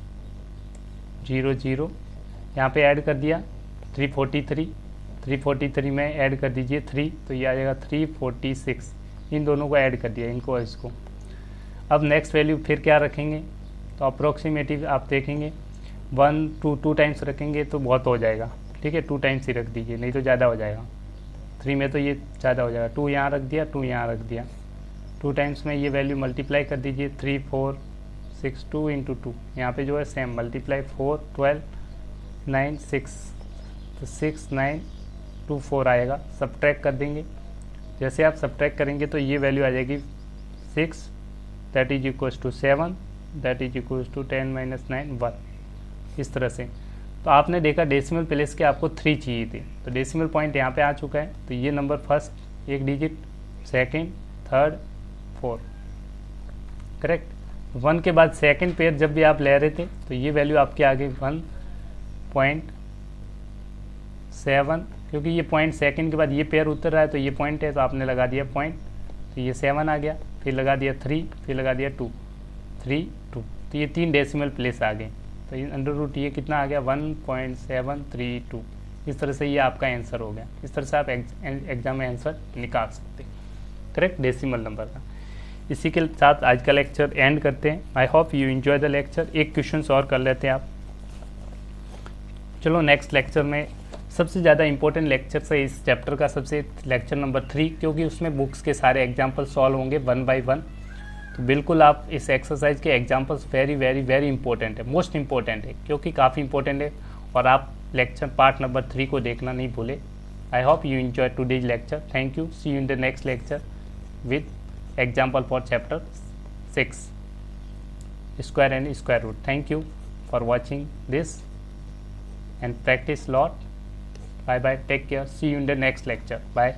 0 0, यहाँ पे ऐड कर दिया 343 में ऐड कर दीजिए 3, तो ये आ जाएगा 346, इन दोनों को ऐड कर दिया, इनको और इसको। अब नेक्स्ट वैल्यू फिर क्या रखेंगे, तो अप्रोक्सीमेटिव आप देखेंगे 1 2 टाइम्स रखेंगे तो बहुत हो जाएगा, ठीक है, 2 टाइम्स ही रख दीजिए, नहीं तो ज़्यादा हो जाएगा। 3 में तो ये ज़्यादा हो जाएगा, 2 यहाँ रख दिया, 2 यहाँ रख दिया, 2 टाइम्स में ये वैल्यू मल्टीप्लाई कर दीजिए 3 4 6 2 इंटू 2, यहाँ पे जो है सेम मल्टीप्लाई 4 12 9 6, तो 6 9 2 4 आएगा, सब्ट्रैक्ट कर देंगे। जैसे आप सब्ट्रैक्ट करेंगे तो ये वैल्यू आ जाएगी 6 that is equals to 7 that is equals to 10 - 9 1, इस तरह से। तो आपने देखा डेसिमल प्लेस के आपको 3 चाहिए थे, तो डेसिमल पॉइंट यहाँ पे आ चुका है, तो ये नंबर फर्स्ट एक digit, second, third, fourth, correct. 1 के बाद सेकंड पेयर जब भी आप ले रहे थे तो ये वैल्यू आपके आ गई 1.7, क्योंकि ये पॉइंट सेकंड के बाद ये पेयर उतर रहा है तो ये पॉइंट है, तो आपने लगा दिया पॉइंट, तो ये 7 आ गया, फिर लगा दिया 3, फिर लगा दिया 2 3 2, तो ये 3 डेसिमल प्लेस आ गए, तो अंडर रूट ये कितना आ गया 1.732। इस तरह से ये आपका आंसर हो गया। इस तरह से आप एग्जाम में आंसर निकाल सकते हैं, करेक्ट डेसिमल नंबर का। इसी के साथ आज का लेक्चर एंड करते हैं। आई hope you enjoy the lecture. एक क्वेश्चन और कर लेते हैं आप। चलो नेक्स्ट लेक्चर में सबसे ज़्यादा इंपॉर्टेंट लेक्चर से इस चैप्टर का सबसे लेक्चर नंबर 3, क्योंकि उसमें बुक्स के सारे एग्जाम्पल सॉल्व होंगे 1 बाय 1। तो बिल्कुल आप इस एक्सरसाइज के examples very very very important है, मोस्ट इंपॉर्टेंट है, क्योंकि काफ़ी इंपॉर्टेंट है। और आप लेक्चर पार्ट नंबर 3 को देखना नहीं भूले। I hope you enjoy today's lecture. Thank you. See you in the next lecture with example for chapter 6 square and square root. Thank you for watching this and practice lot. Bye bye, take care, see you in the next lecture. Bye.